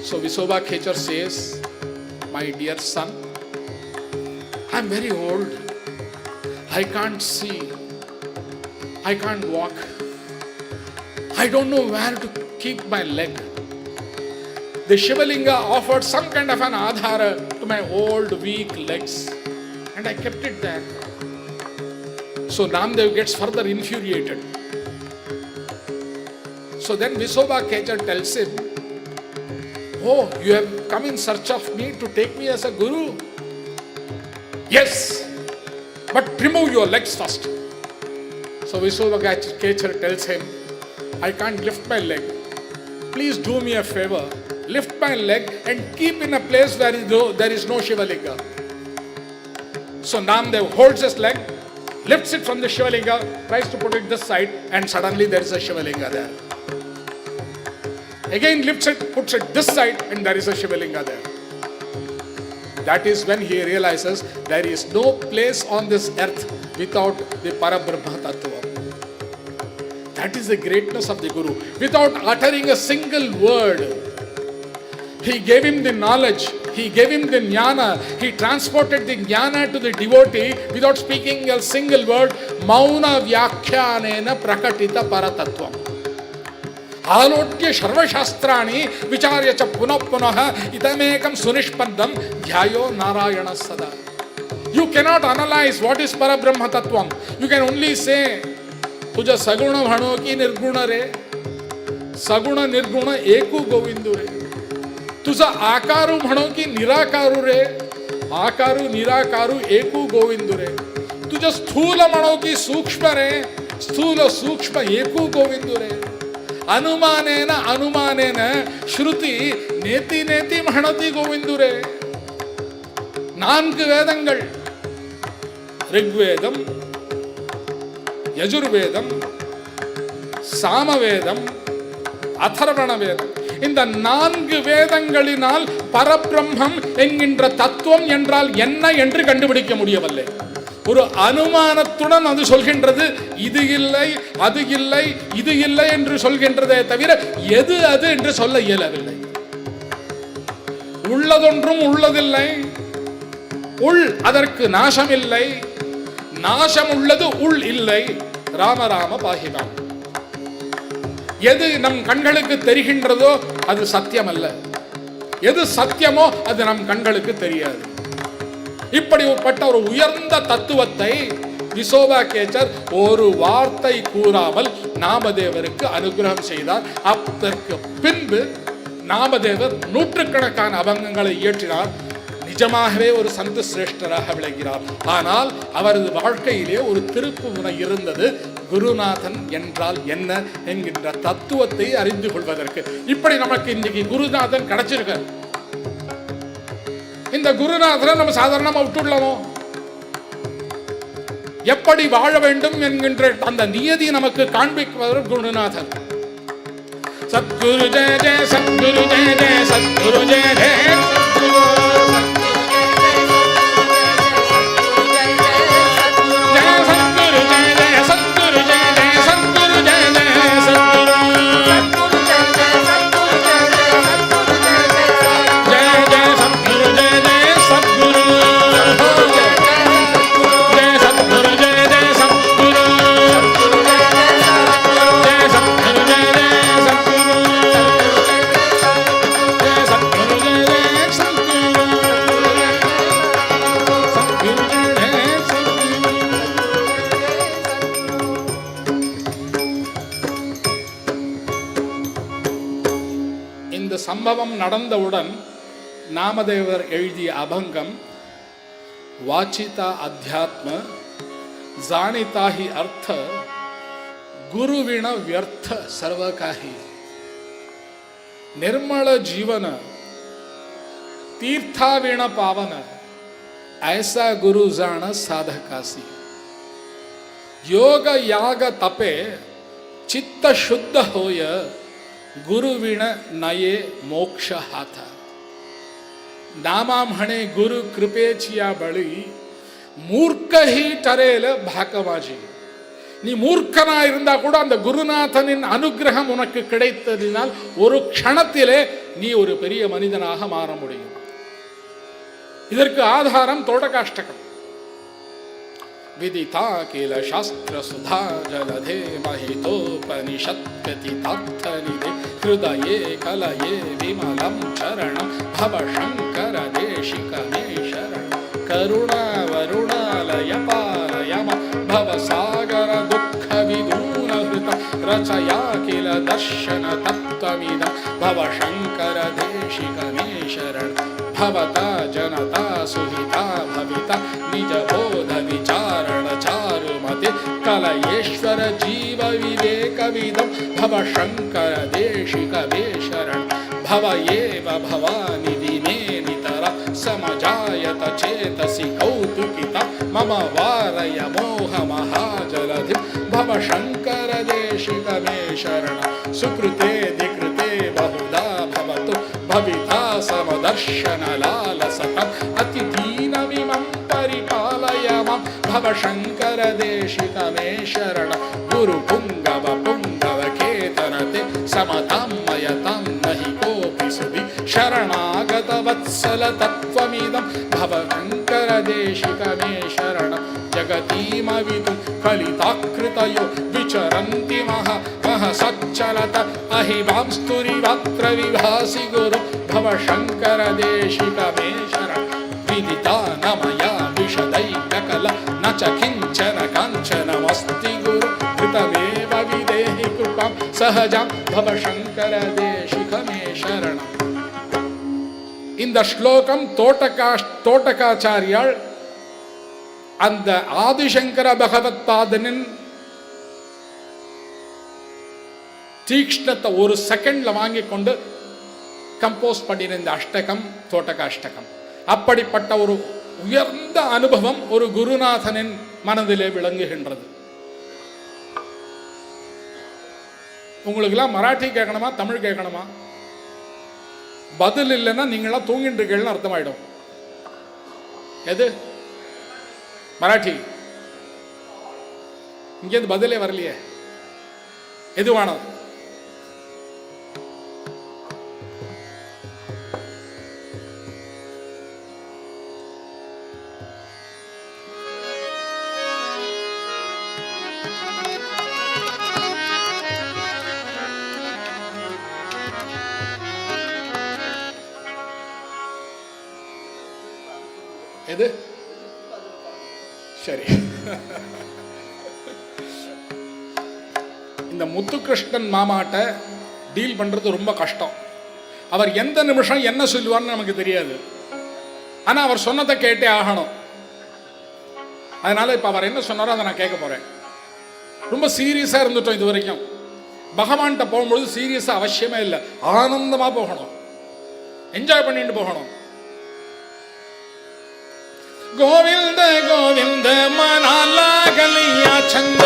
So Visoba Khechar says, my dear son, I am very old. I can't see. I can't walk. I don't know where to keep my leg. The Shivalinga offered some kind of an adhara to my old weak legs and I kept it there. So Namdev gets further infuriated. So then Visoba Khechar tells him, Oh, you have come in search of me to take me as a guru? Yes, but remove your legs first. So Vishwakechar tells him, I can't lift my leg. Please do me a favor. Lift my leg and keep in a place where there is no Shivalinga. So Namdev holds his leg, lifts it from the Shivalinga, tries to put it this side, and suddenly there is a Shivalinga there. Again lifts it, puts it this side, and there is a Shivalinga there. That is when he realizes there is no place on this earth without the Parabrahma Tattva. That is the greatness of the Guru. Without uttering a single word, he gave him the knowledge, he gave him the jnana, he transported the jnana to the devotee without speaking a single word. Mauna vyakhyanena prakatita paratattvam. Alotya sarvashastrani vicharya cha punah punah itamekam sunishpaddam dhyayo narayana sada. You cannot analyze what is Parabrahma Tattvam. You can only say, तुझा सगुण म्हणो की निर्गुण रे, सगुण निर्गुण एकू गोविंदू रे. तुझा आकारू म्हणो की निराकारू रे, आकारू निराकारू एकू गोविंदू रे. तुझा स्थूल म्हणो की सूक्ष्म रे, स्थूल सूक्ष्म एकू गोविंदू रे. अनुमानेन अनुमानेन श्रुति नेति नेति म्हणती गोविंदू रे. நான்கு வேதங்கள், ரிக்வேதம், யஜுர்வேதம், சாமவேதம், அதர்வண வேதம். இந்த நான்கு வேதங்களினால் பரபிரம்மம் என்கின்ற தத்துவம் என்றால் என்ன என்று கண்டுபிடிக்க முடியவில்லை. ஒரு அனுமானத்துடன் அது சொல்கின்றது. இது இல்லை, அது இல்லை, இது இல்லை என்று சொல்கின்றதே தவிர எது அது என்று சொல்ல இயலவில்லை. உள்ளதொன்றும் உள்ளதில்லை, உள் அதற்கு நாசமில்லை, நாசம் உள்ளது உள் இல்லை. ராம ராம பாஹிமாம். எது நம் கண்களுக்கு தெரிகின்றதோ அது சத்தியம் அல்ல, எது சத்தியமோ அது நம் கண்களுக்கு தெரியாது. இப்படிப்பட்ட ஒரு உயர்ந்த தத்துவத்தை விசோபாகேச்சர் ஒரு வார்த்தை கூறாமல் நாமதேவருக்கு அனுகிரகம் செய்தார். அதற்கு பின்பு நாமதேவர் நூற்றுக்கணக்கான அபங்கங்களை இயற்றினார். நிஜமாகவே ஒரு சந்து சிரேஷ்டராக விளங்கினார். ஆனால் அவரது வாழ்க்கையிலே ஒரு திருப்பு முனை இருந்தது. குருநாதன் என்றால் என்ன என்கின்ற தத்துவத்தை அறிந்து கொள்வதற்கு. இப்படி நமக்கு இன்னைக்கு குருநாதன் கிடைச்சிருக்க. இந்த குருநாதனை நம்ம சாதாரணமா விட்டுள்ளோமோ? எப்படி வாழ வேண்டும் என்கின்ற அந்த நியதி நமக்கு காண்பிப்பவர் குருநாதன். சத்குரு ஜெய ஜெய சத்குரு ஜெய ஜெய சத்குரு ஜெய ஜெய சம்பவம் நடந்தவுடன் நாமதேவர் எழுதிய அபங்கம் வாச்சிதா அத்தியாத்ம ஜானிதாஹி அர்த்த குருவின வியர்த்த சர்வகாஹி निर्मल जीवन तीर्थाविण पावन ऐसा गुरु जान साधकासी योग याग तपे चित्त शुद्ध होय गुरुविण नये मोक्ष हाथ नामा म्हणे गुरु कृपेचिया बळी मूर्ख ही टरेल भाकमाजी நீ மூர்க்கனா இருந்தா கூட அந்த குருநாதனின் அனுகிரகம் உனக்கு கிடைத்ததினால் ஒரு க்ஷணத்திலே நீ ஒரு பெரிய மனிதனாக மாற முடியும். இதற்கு ஆதாரம் தோடகாஷ்டகம். விதிதா கில சாஸ்திர சுதா ஜலதே மஹிதோபனிஷத் கதிதார்த்தநிதே ஹிருதயே கலயே விமலம் சரணம் பவ சங்கர தேசிகமே சரணம் கருணா வருணாலய பாலயம भवसागर दुःख विदून हृत रचया किल दर्शन तत्त्वमिदं भव शंकर देश देशिकमे शरण भवता जनता सुहिता भविता निज बोध विचारण चारुमते कलयेश्वर जीव विवेक विदम भव शंकर देशिकमे शरण भव एव भवानि दिने नितर समजायत चेतसि कौतुकिता मम वारय मोह महाजलधि भव शंकर देशिकमे शरण सुकृते दिकृते बहुधा भवतु भविता समदर्शन लालसतम् अतिदीनमिमं परिपालय मम भव शंकर देशिकमे शरण गुरु पुंगव पुंगव केतनते समतां मयतां नहि कोऽपि सुधि शरणागत वत्सल तत्त्वमिदं भव शंकर देशिकमे शरण जगतीमविदुं कलिताकृतयो विचरन्ति मह सच्चलत अहिवांस्तुरिवक्त्र विभासि गुरु भव शंकर देशिकमे शरण विदिता न मया विशदैककल न च किञ्चन काञ्चनमस्ति गुरु कृतमेव विदेहि कृपां सहजां भव शंकर देशिकमे शरण. இந்த ஸ்லோகம் தோட்டகாச்சாரியால் அந்த ஆதிசங்கர பகவத் பாதனின் தீக்ஷ்ணத்தை ஒரு செகண்ட்ல வாங்கி கொண்டு கம்போஸ் பண்ணின இந்த அஷ்டகம் தோட்டகாஷ்டகம். அப்படிப்பட்ட ஒரு உயர்ந்த அனுபவம் ஒரு குருநாதனின் மனதிலே விளங்குகின்றது. உங்களுக்கெல்லாம் மராட்டி கேட்கணுமா தமிழ் கேட்கணுமா? பதில் இல்லைன்னா நீங்களாம் தூங்கிட்டு இருக்கீங்கன்னு அர்த்தமாயிடும். எது? மராட்டி. இங்கேருந்து பதிலே வரலையே. எதுவானது? எது? சரி. இந்த முத்துகிருஷ்ணன் மாமாட்ட டீல் பண்றது ரொம்ப கஷ்டம். அவர் எந்த நிமிஷம் என்ன சொல்லுவார்னு நமக்கு தெரியாது. ஆனா அவர் சொன்னதை கேட்டே ஆகணும். அதனால இப்ப அவர் என்ன சொன்னாரோ அதை நான் கேட்க போறேன். ரொம்ப சீரியஸா இருந்துட்டோம் இது வரைக்கும். பகவான்கிட்ட போகும்போது சீரியஸா அவசியமே இல்லை, ஆனந்தமா போகணும், என்ஜாய் பண்ணிட்டு போகணும். गोविंद गोविंद मना लागलिया छंद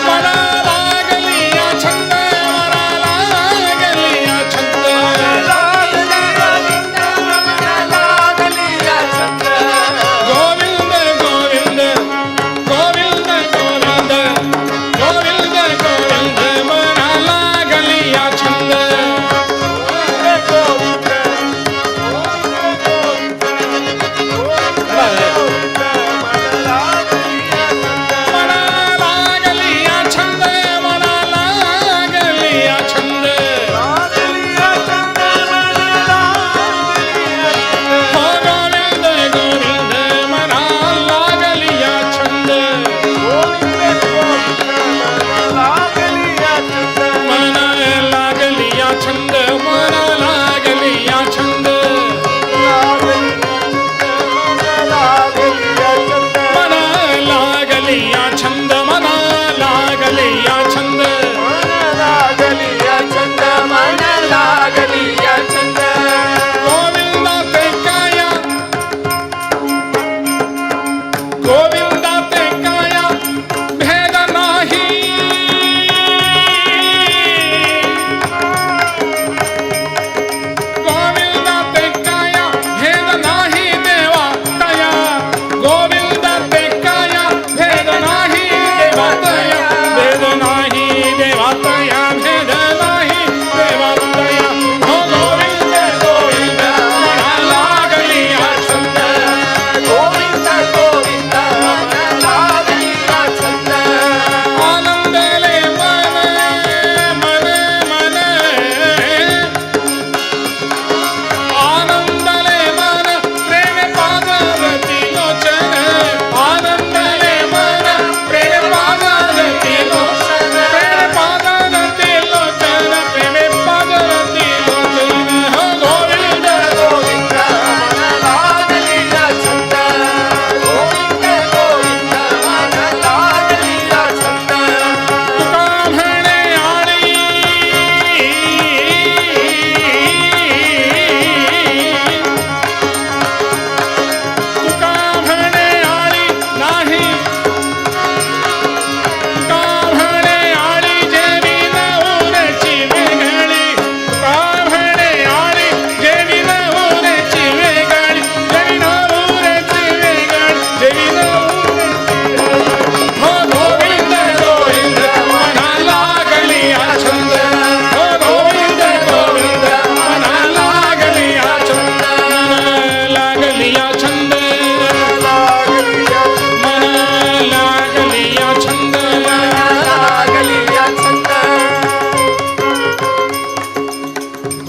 मना लागलिया छंद मना लागलिया छंद गोविंद गोविंद गोविंद गोविंद गोविंद गोविंद मना लागलिया छंद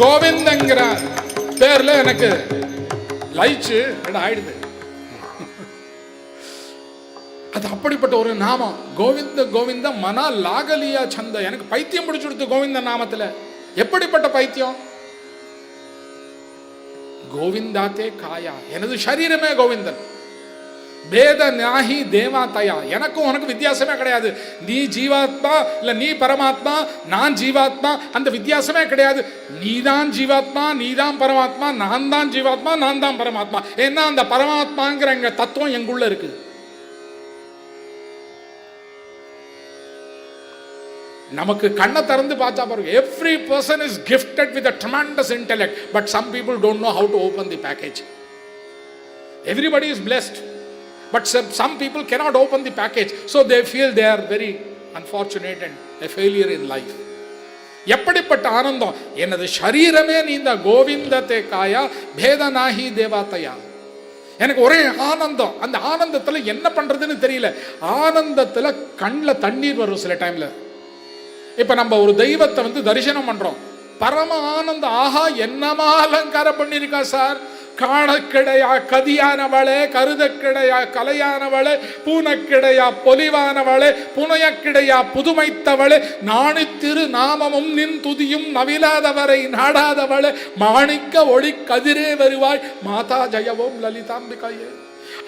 கோவிந்தங்கிற பேர்ல எனக்கு லைச்சு ஆயிடுது. அது அப்படிப்பட்ட ஒரு நாமம். கோவிந்த கோவிந்த மனா லாகலியா சந்த. எனக்கு பைத்தியம் பிடிச்சுடுத்து கோவிந்த நாமத்துல. எப்படிப்பட்ட பைத்தியம்? கோவிந்தாத்தே காயா, எனது சரீரமே கோவிந்தன். பேத நாஹி தேவாதயா, எனக்கும் உனக்கு வித்தியாசமே கிடையாது. நீ ஜீவாத்மா இல்ல நீ பரமாத்மா, நான் ஜீவாத்மா, அந்த வித்தியாசமே கிடையாது. நீதான் ஜீவாத்மா, நீதான் பரமாத்மா, நான் தான் ஜீவாத்மா, நான் தான் பரமாத்மா. ஏன்னா அந்த பரமாத்மாங்கிற எங்க தத்துவம் எங்குள்ள இருக்கு. நமக்கு கண்ணை திறந்து பார்த்தா பாருங்க, every person is gifted with a tremendous intellect, but some people don't know how to open the package. Everybody is blessed, but some people cannot open the package, so they feel they are very unfortunate and a failure in life. எப்படிப்பட்ட ஆனந்தம்! எனது சரீரமே நீந்த கோவிந்தத்தை காயா பேதநாஹி தேவாத்தயா. எனக்கு ஒரே ஆனந்தம். அந்த ஆனந்தத்துல என்ன பண்றதுன்னு தெரியல. ஆனந்தத்துல கண்ணில் தண்ணீர் வரும் சில டைம்ல. இப்ப நம்ம ஒரு தெய்வத்தை தரிசனம் பண்றோம், பரம ஆனந்தம். ஆஹா, என்னமா அலங்காரம் பண்ணிருக்கா சார்! காணக்கிடையா கதியானவளே, கருதக்கிடையா கலையானவளே, பூனக்கிடையா பொலிவானவளே, புனையக்கிடையா புதுமைத்தவளே, நாணித்திரு நாமமும் நின் துதியும் நவிலாதவரை நாடாதவளே, மாணிக்க ஒளி கதிரே வருவாய் மாதா ஜெயவோம் லலிதாம்பிகாயே.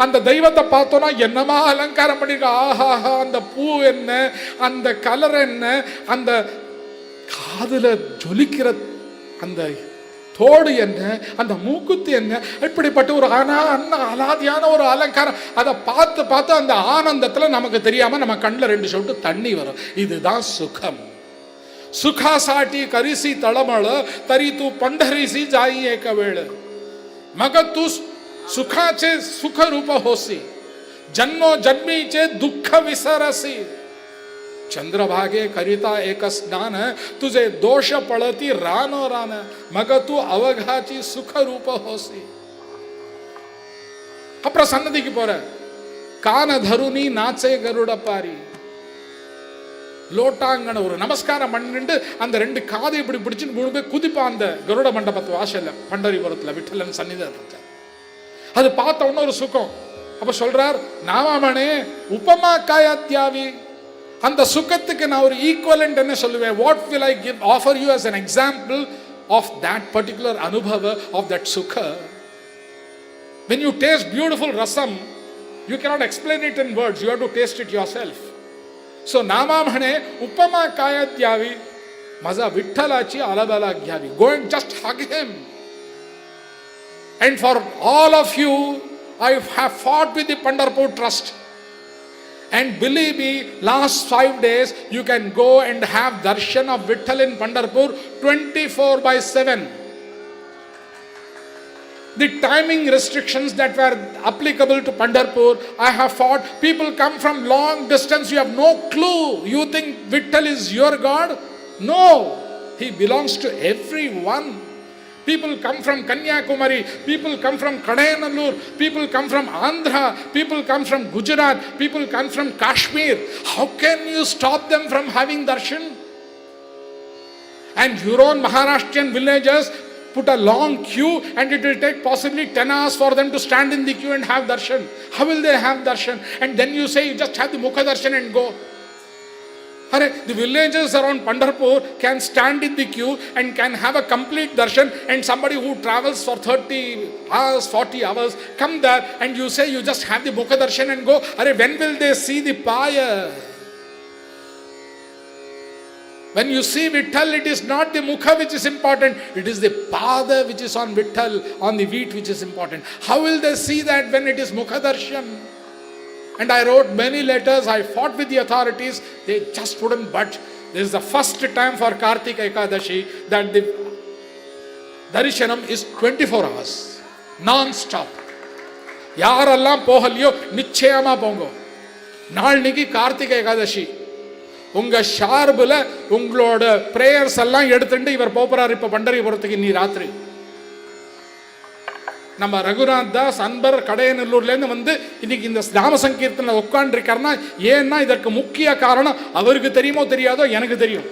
அந்த தெய்வத்தை பார்த்தோன்னா என்னமா அலங்காரம் பண்ணிருக்க. ஆஹாஹா, அந்த பூ என்ன, அந்த கலர் என்ன, அந்த காதுல ஜொலிக்கிற அந்த தோடு என்ன, அந்த மூக்குத்தி என்ன, இப்படிப்பட்ட ஒரு அலாதியான ஒரு அலங்காரம். அதை பார்த்து பார்த்து அந்த ஆனந்தத்துல நமக்கு தெரியாம நம்ம கண்ணில் 2 சொட்டு தண்ணி வரும். இதுதான் சுகம். சுகாசாட்டி கரிசி தளமள தரி தூ பண்டரிசி ஜாயி ஏக வேள மக தூ सुखाचे सुख रूप होसी, जन्मो जन्मीचे दुःख विसरसी, चंद्रभागे करिता एक स्नान, तुझे दोष पळती रानो रान, मग तू अवघाची सुख रूप होसी. அப்புறம் சன்னதிக்கு போற, கான தருணி நாச்சே கருட பாரி, லோட்டாங்கன ஒரு நமஸ்காரம் பண்ணிட்டு அந்த 2 காதை இப்படி பிடிச்சு 3 பேர் குதிப்பான் அந்த கருட மண்டபத்து வாசல்ல, பண்டரிபுரத்துல விட்டலன் சன்னிதானத்துல. அது பார்த்த உடனே ஒரு சுகம். அப்ப சொல்றார், நாமாமணே உபமா காயாத்யாவி. அந்த சுகத்துக்கு நான் ஒரு ஈக்குவலண்ட் என்ன சொல்லுவேன்? What will I give offer you as an example of that particular anubhava of that sukha? When you taste beautiful rasam, you cannot explain it in words, you have to taste it yourself. So namamane upama kayatyavi, maza vittalachi alabala gyavi. Go and just hug him. And for all of you, I have fought with the Pandharpur Trust. And believe me, last 5 days, you can go and have darshan of Vitthal in Pandharpur 24/7. The timing restrictions that were applicable to Pandharpur, I have fought. People come from long distance, you have no clue. You think Vitthal is your God? No, he belongs to everyone. People come from Kanyakumari, people come from Kadayanallur, people come from Andhra, people come from Gujarat, people come from Kashmir. How can you stop them from having darshan? And your own Maharashtrian villages put a long queue and it will take possibly 10 hours for them to stand in the queue and have darshan. How will they have darshan? And then you say you just have the Mukha darshan and go. The villagers around Pandharpur can stand in the queue and can have a complete darshan, and somebody who travels for 30 hours, 40 hours, come there and you say you just have the Mukha darshan and go. When will they see the paya? When you see Vitthal, it is not the Mukha which is important, it is the pada which is on Vitthal, on the wheat which is important. How will they see that when it is Mukha darshan? And I wrote many letters, I fought with the authorities, they just wouldn't budge. This is the first time for Kartika Ekadashi that the darshanam is 24 hours, non-stop. யாரெல்லாம் போகலையோ நிச்சயமா போங்க. நாளைக்கு கார்த்திகை ஏகாதசி. உங்க ஷார்புல உங்களோட prayers எல்லாம் எடுத்துட்டு இவர் போறார் இப்ப பண்டரிபுரத்துக்கு நீ ராத்திரி. நம்ம ரகுநாத் தாஸ் அன்பர் கடையநல்லூர்லேருந்து இன்னைக்கு இந்த நாம சங்கீர்த்தனை உட்காந்துருக்காருன்னா ஏன்னா இதற்கு முக்கிய காரணம் அவருக்கு தெரியுமோ தெரியாதோ எனக்கு தெரியும்.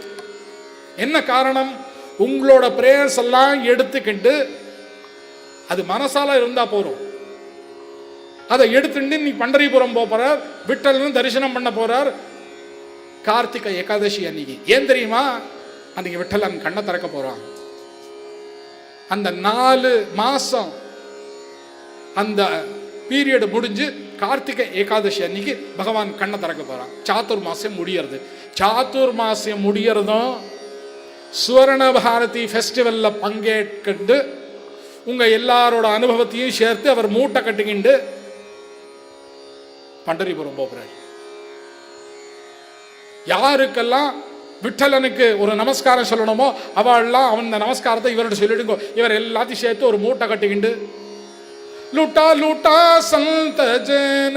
என்ன காரணம்? உங்களோட பிரேயர்ஸ் எல்லாம் எடுத்துக்கிட்டு, அது மனசால இருந்தா போறோம், அதை எடுத்துட்டு நீ பண்டரிபுரம் போறார், விட்டல்னு தரிசனம் பண்ண போறார் கார்த்திகை ஏகாதசி அன்னைக்கு. ஏன் தெரியுமா? அன்னைக்கு விட்டலன் கண்ணை திறக்க போறான். அந்த 4 மாசம் அந்த பீரியட் முடிஞ்சு கார்த்திகை ஏகாதசி அன்னைக்கு பகவான் கண்ணை திறக்க போறான். சாத்துர் மாசம் முடியறது. சாத்துர் மாசம் முடியறதும் சுவர்ண பாரதி ஃபெஸ்டிவல்ல பங்கேற்கிட்டு உங்க எல்லாரோட அனுபவத்தையும் சேர்த்து அவர் மூட்டை கட்டிக்கிண்டு பண்டரிபுரம் போகிறார். யாருக்கெல்லாம் விட்டலனுக்கு ஒரு நமஸ்காரம் சொல்லணுமோ அவெல்லாம் அந்த நமஸ்காரத்தை இவர்கிட்ட சொல்லிடுங்க. இவர் எல்லாத்தையும் சேர்த்து ஒரு மூட்டை கட்டிக்கிண்டு लुटा लुटा संत जन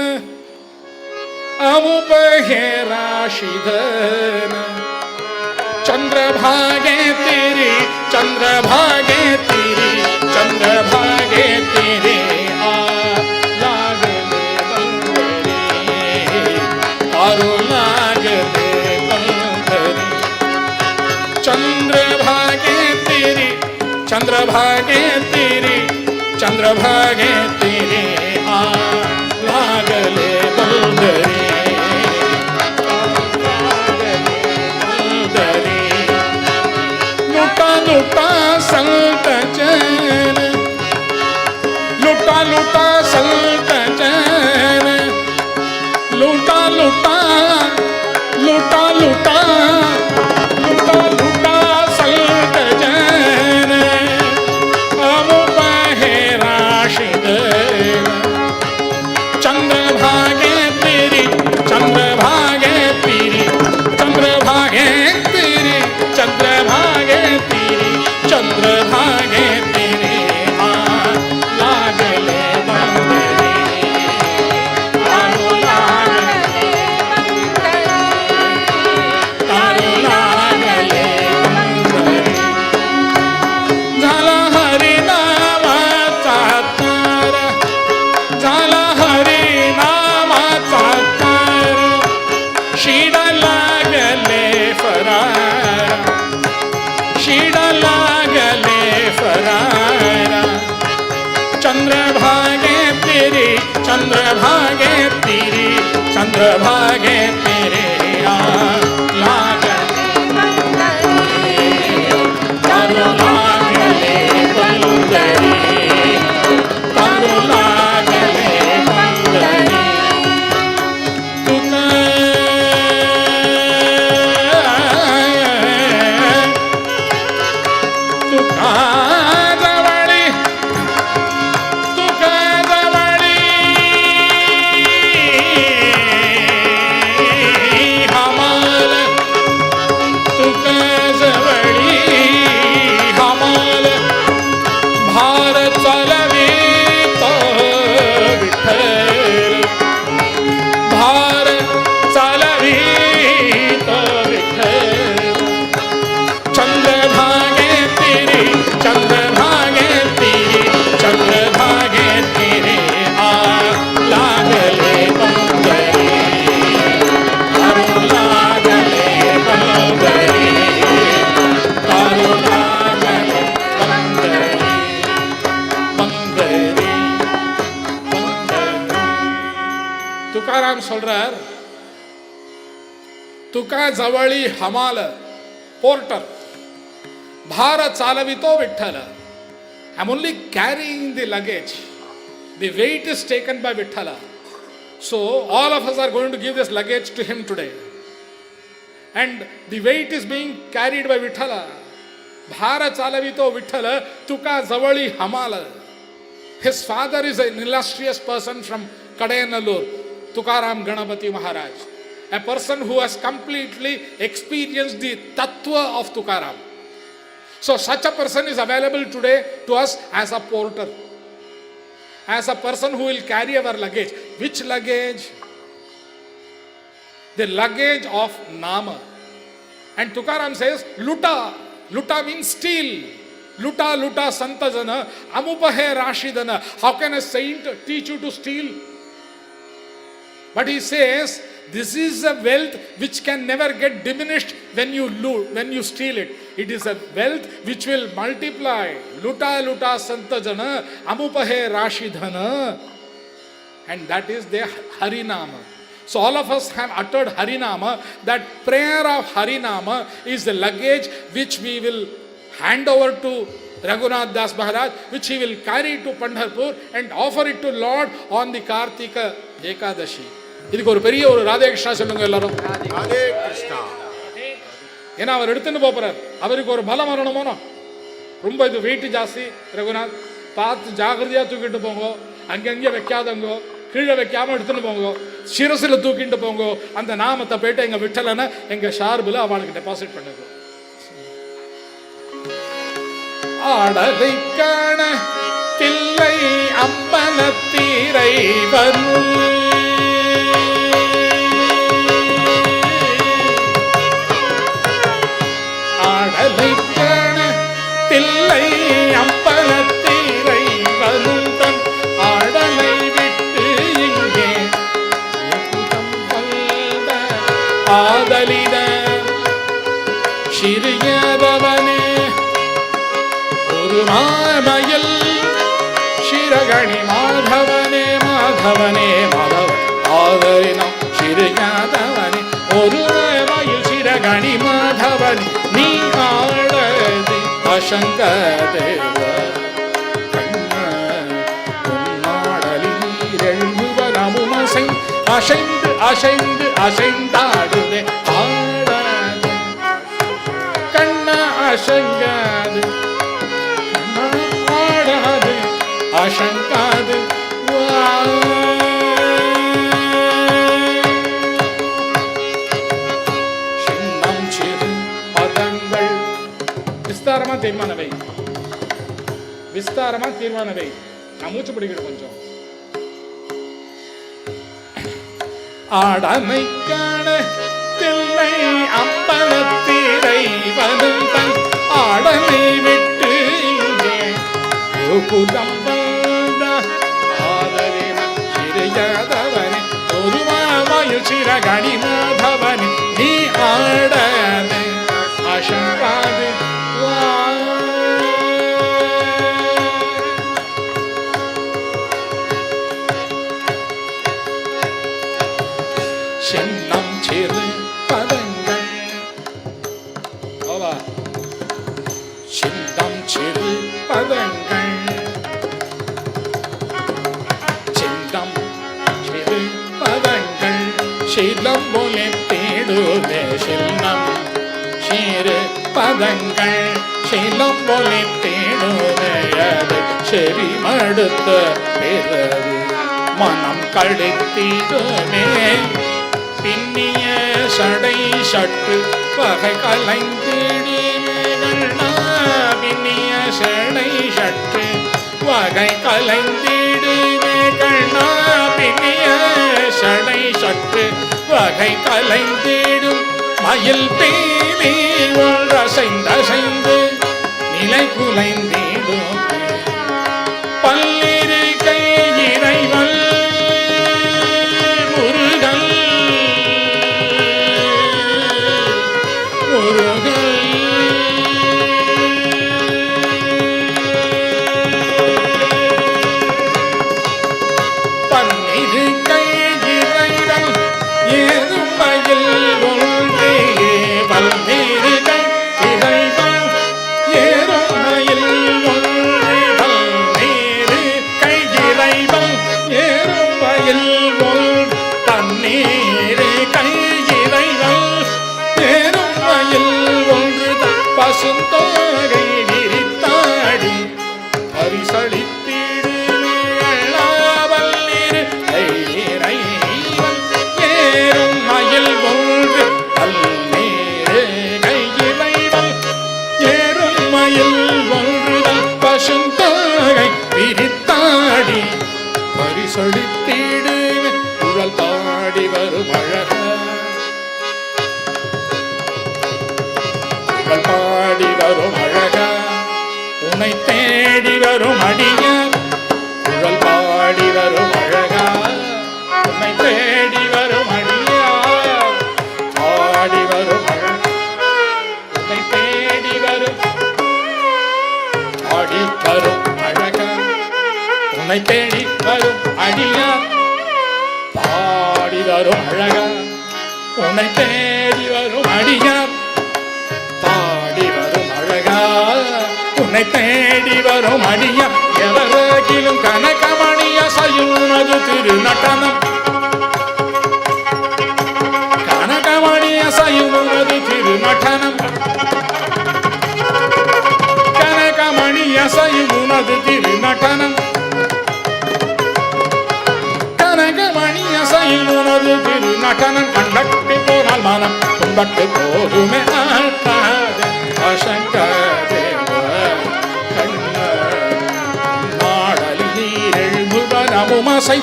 अमुपहे राशिधन चंद्रभागे तेरी चंद्रभागे तेरी चंद्रभागे तेरे आ लागले बंदरे आरो लागले बंदरे चंद्रभागे तेरी चंद्रभागे तेरी चंद्रभागे तेरे आ लागले बंदरे लुटा लुटा संत जन लुटा लुटा संत जन लुटा लुटा लुटा लुटा लुटा लुटा संत जन अमुपहे राशिधन चंद्रभागे तेरी चंद्रभागे तेरी चंद्रभागे तेरी चंद्रभागे तेरी चंद्रभागे तेरे आ लागले बंदरे आरो लागले आरो लागले बंदरे झाला हरी नामाचा तारा झाला हरी नामाचा तारा शिडा लागले फरारा शिडा लागले फरारा चंद्रभागे तेरी चंद्रभागे तेरी चंद्रभागे तेरे आ लागले तारो लागले बंदरे तारो लागले बंदरे तुका तुका जवळी तुका जवळी हमाल तुका जवळी हमाल भार चालवीत विठ्ठल भार चालवीत विठ्ठल चंद्रभागे तेरी चंद्रभागे तेरी चंद्रभागे तेरे आ लागले बंदरे आरो लागले बंदरे आरो लागले बंदरे बंदरे बंदरे तुकाराम சொல்றார் तुका जवळी हमाल पोर्टर भार चालवितो Vitthal. I'm only carrying the luggage. The weight is taken by Vitthala. So all of us are going to give this luggage to him today. And the weight is being carried by Vitthala. Bhara chalavito Vitthala tuka zavali hamala. His father is an illustrious person from Kadayanallur, Tukaram Ganapati Maharaj. A person who has completely experienced the tattva of Tukaram. So such a person is available today to us as a porter, as a person who will carry our luggage. Which luggage? The luggage of Nama. And Tukaram says, Luta. Luta means steal. Luta, luta, santazana, amupahe rashidana. How can a saint teach you to steal? But he says, This is a wealth which can never get diminished when you loot, when you steal it. It is a wealth which will multiply. Luta luta santajana amupahe rashidhana. And that is their Harinama. So all of us have uttered Harinama. That prayer of Harinama is the luggage which we will hand over to Raghunath Das Maharaj, which he will carry to Pandharpur and offer it to Lord on the Kartika Ekadashi. இதுக்கு ஒரு பெரிய ஒரு ராதே கிருஷ்ணா சொல்லுங்க எல்லாரும். ராதே கிருஷ்ணா. ஏன்னா அவர் எடுத்துன்னு போறார். அவருக்கு ஒரு பலம் வரணுமோ. ரொம்ப இது வெயிட் ஜாஸ்தி. ரகுநாத் பார்த்து ஜாகிரதையா தூக்கிட்டு போங்க. அங்கங்கே வைக்காதங்க. கீழே வைக்காம எடுத்துன்னு போங்க. சிரசில் தூக்கிட்டு போங்க. அந்த நாமத்தை போயிட்டு எங்க விட்டலன எங்க ஷார்பில் அவளுக்கு டெபாசிட் பண்ணுங்க. ஆடலை காண தில்லை அம்பலத்தீரை வரும் தில்லை அம்பலத்தீரை வலுந்தன் ஆடலை விட்டு இங்கே ஆதலித சிறியதவனே ஒரு மாமயில் சிறகணி மாதவனே மாதவனே மாதவ ஆதலினம் சிறியதவனே ஒரு மயில் சிறகணி மாதவன் நீ ஆடது அசங்கதேவ கண்ணாடலில் அசைந்து அசைந்து அசைந்தாடுதே ஆடாது கண்ண அசங்காது ஆடாது அசங்காது சின்னம் சிறு பதங்கள் விஸ்தாரமா தீர்மானவை விஸ்தாரமா தீர்மானவை. நான் மூச்சு பிடிக்கிற கொஞ்சம். ஆடனை காண தில்லை அம்பலத்தீரை வலுந்தன் ஆடனை விட்டு இங்கே ஆதலின சிறியதவனே ஒரு மாமயில் சிறகணி மாதவனே நீ ஆடனை அசங்காது சின்னம் சிறு பதங்கள் சின்னம் சிறு பதங்கள் சின்னம் சிறு பதங்கள் சிலம் போலே தேடுதே சின்னம் சிறு பதங்கள் சிலம் போலே தேடுதே செறி மடுத்த பிறகு மனம் கழித்திடுமே பின்னிய சடை சட்டு வகை கலைந்திடுமே பின்னிய சடை சட்டு வகை கலைந்திடுமே கண்ணா பின்னிய சடை சட்டு வகை கலைந்திடும் மயில் பேலி ஒன்றசைந்தசைந்து நிலை குலைந்திடும் பல்லிரு கை இறைவன் முருகன் பன்னிரு கை இறைவன் ஏறுமையில் ஒன்றே பல்வேறு கை இறைவன் ஏறுமையில் ஒன்றே பல்வேறு கை இறைவன் ஏறுமையில் ஒன்று தண்ணீரு கை இறைவன் ஏறுமையில் ஒன்று பசுந்தோகை விரித்தாடி பரிசளித்திடு ஏறும் மயில் ஒன்று பல்வேறு கையிலைவன் ஏறும் மயில் ஒன்றுதல் பசுந்தோகை விரித்தாடி பரிசளித்திடு குழல் பாடி வரும் அழக குழல் பாடி வரும் அழக உன்னை தேடி வரும் அடியார் குழல் பாடி வரும் அழகா உன்னை தேடி வரும் அடியார் உன்னை தேடி வரும் அடியார் பாடி வரும் அழகா, உன்னை தேடி வரும் அடியார் பாடி வரும் அழகா, உன்னை தேடி வரும் அடியார் எவரகிலும் கனகமணிய சயுனது திருநட்டனம், கனகமணிய சயுனது திருநட்டனம், கனகமணிய சயுனது திருநட்டனம், கனகமணிய சயுனது திருநட்டனம் கண்டட்டி போனால் மனம் துன்பட்டு போதுமே ஆட்டாத அசங்காதே அசை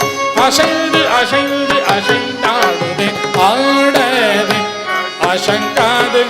அசைந்து அசைந்து அசைந்தாடுதே ஆடவே அசங்காது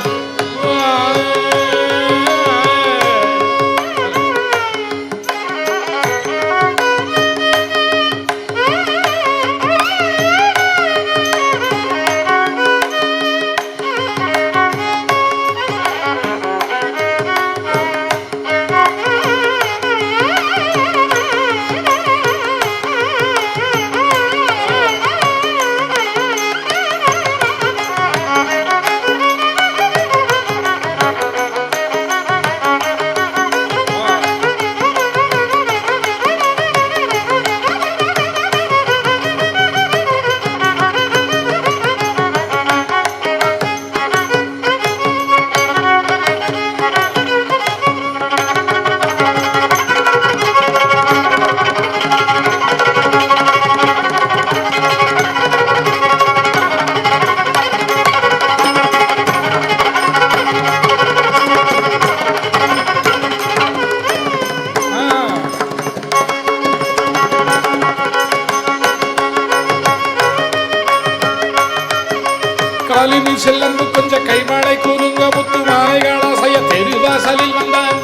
காலினில் செல்லம்பு கொஞ்ச கைவாடை கூறுங்க முத்து மாலைகள செய்ய தெருவாசலில் வந்தான்.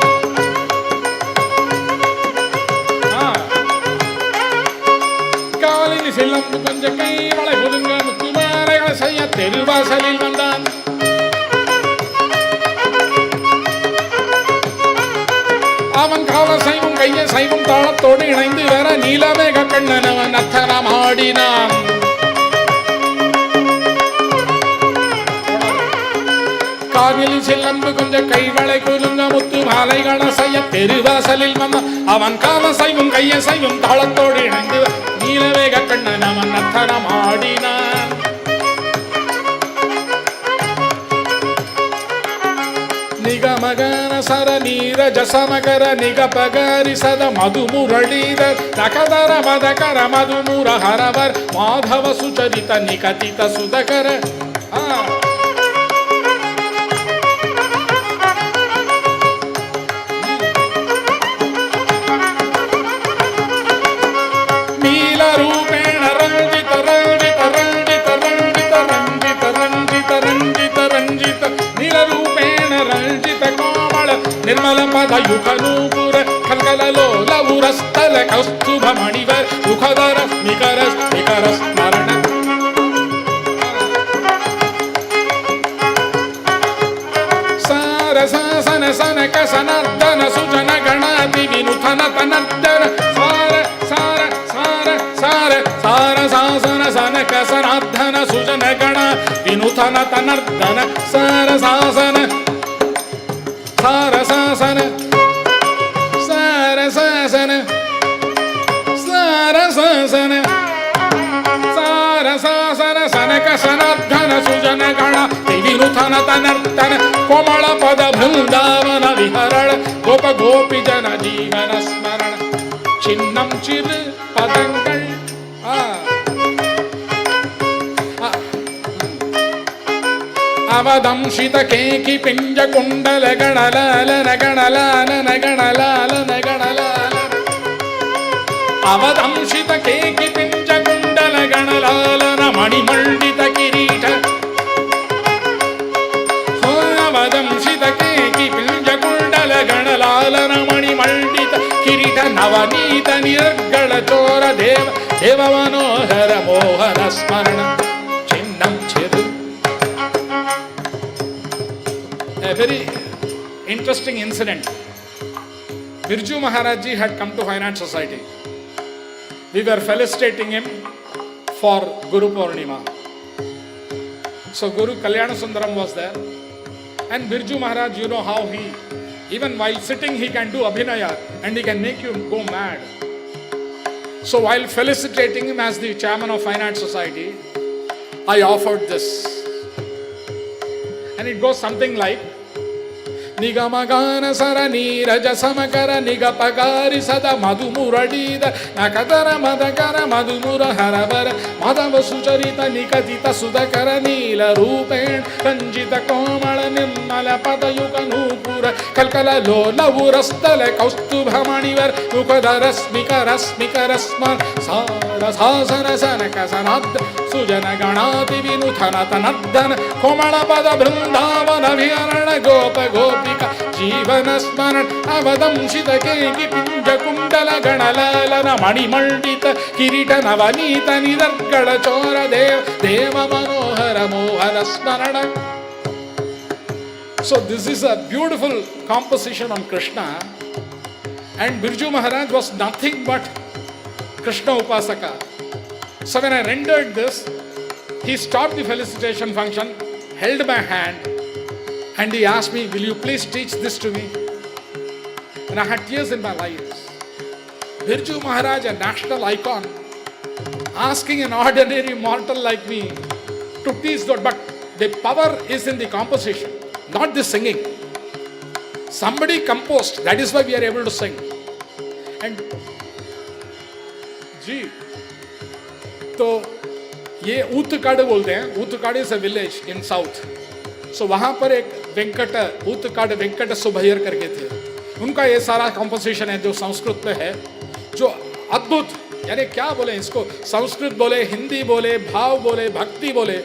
காலினில் செல்லம்பு கொஞ்ச கைவாடை கூறுங்க முத்து மாலைகள செய்ய தெருவாசலில் வந்தான். அவன் கால சைவம் கைய சைவம் தாளத்தோடு இணைந்து வர நீலமேக கண்ணன் அவன் அத்தனம் ஆடினான். காலில் செல்லம்பு கொஞ்ச கைவளை குலுங்க முத்து மாலைகள செய்ய தெருவாசலில் வந்த அவன் கால சைவும் கைய சைவும் தாளத்தோடு இணைந்து நீலவேக கண்ணன் அவன் அத்தனம் ஆடினான். நிகமகன சர நீரஜ சமகர நிகபகரி சத மதுமுரளீதர் தகதர மதகர மதுமுர ஹரவர் மாதவ சுச்சரித நிகதித சுதகர. నిర్మల పద యుగ నూపుర కల్కలలోల ఉరస్థల కౌస్తుభ మణివర్ ముఖదర నికర నికర స్మరణ. సార సాసన సనక సనర్దన సుజన గణాతి వినుథన తనర్దన సార సార సార సార సార సాసన సనక సనర్దన సుజన గణ వినుథన తనర్దన సార సాసన సారసాసన సారసాసన సారసాసన సారసాసన సనక సనర్ధన సుజన గణ వినుథన తనర్తన కోమళ పద బృందావన విహరణ గోప గోపి జన జీవన స్మరణ చిన్నం చిరు పదంగళ్. అవదంశిత కేకి పింజ కుండల గణలాలన గణలాలన గణలాలన గణలాలన అవదంశిత కేకి పింజ కుండల గణలాలన మణిమండిత కిరీట. అవదంశిత కేకి పింజ కుండల గణలాలన మణిమండిత కిరీట నవనీత నిర్గళ చోర దేవ దేవ మనోహర మోహన స్మరణ చిన్నం చెరు. A very interesting incident. Birju Maharaj ji had come to Finance Society we were felicitating him for Guru Purnima. So Guru Kalyana Sundaram was there. And Birju Maharaj, you know how he, even while sitting, he can do abhinaya and he can make you go mad. So while felicitating him as the chairman of Finance Society, I offered this. And it goes something like, Nigamagana sara niraja samakara nigapagari sada madhumuradida nakadara madakara madhumura harabara madhava sucharita nikadita sudakara nila rupen ranjita komala nimmala padayuka nupura kalkala lola urastala kaustubha manivar mukada rasmika rasman sara sasana sanaka sanad sujana ganati vinuthana tanaddan komala pada brindavana viharana gopa gopika जीवन स्मरण अवदंशित केकि पिंज कुंडल गणलालन मणिमंडित किरीट नवनीत निदर्गल चोर देव देव मनोहर मोहन स्मरण. So this is a beautiful composition on Krishna, and Birju Maharaj was nothing but Krishna Upasaka. So when I rendered this, he stopped the felicitation function, held my hand, and he asked me, will you please teach this to me? And I had tears in my eyes. Birju Maharaj, a national icon, asking an ordinary mortal like me to teach that. But the power is in the composition, not the singing. Somebody composed, that is why we are able to sing. And जी, तो ये ऊतकाड़ बोलते हैं. ऊतकाड़ is a village in south. So वहाँ पर एक ऊतकाड़ वेंकट सुभैयर करके थे. उनका ये सारा कंपोजिशन है जो संस्कृत में है, जो अद्भुत, यानी क्या बोले इसको, संस्कृत बोले, हिंदी बोले, भाव बोले, भक्ति बोले,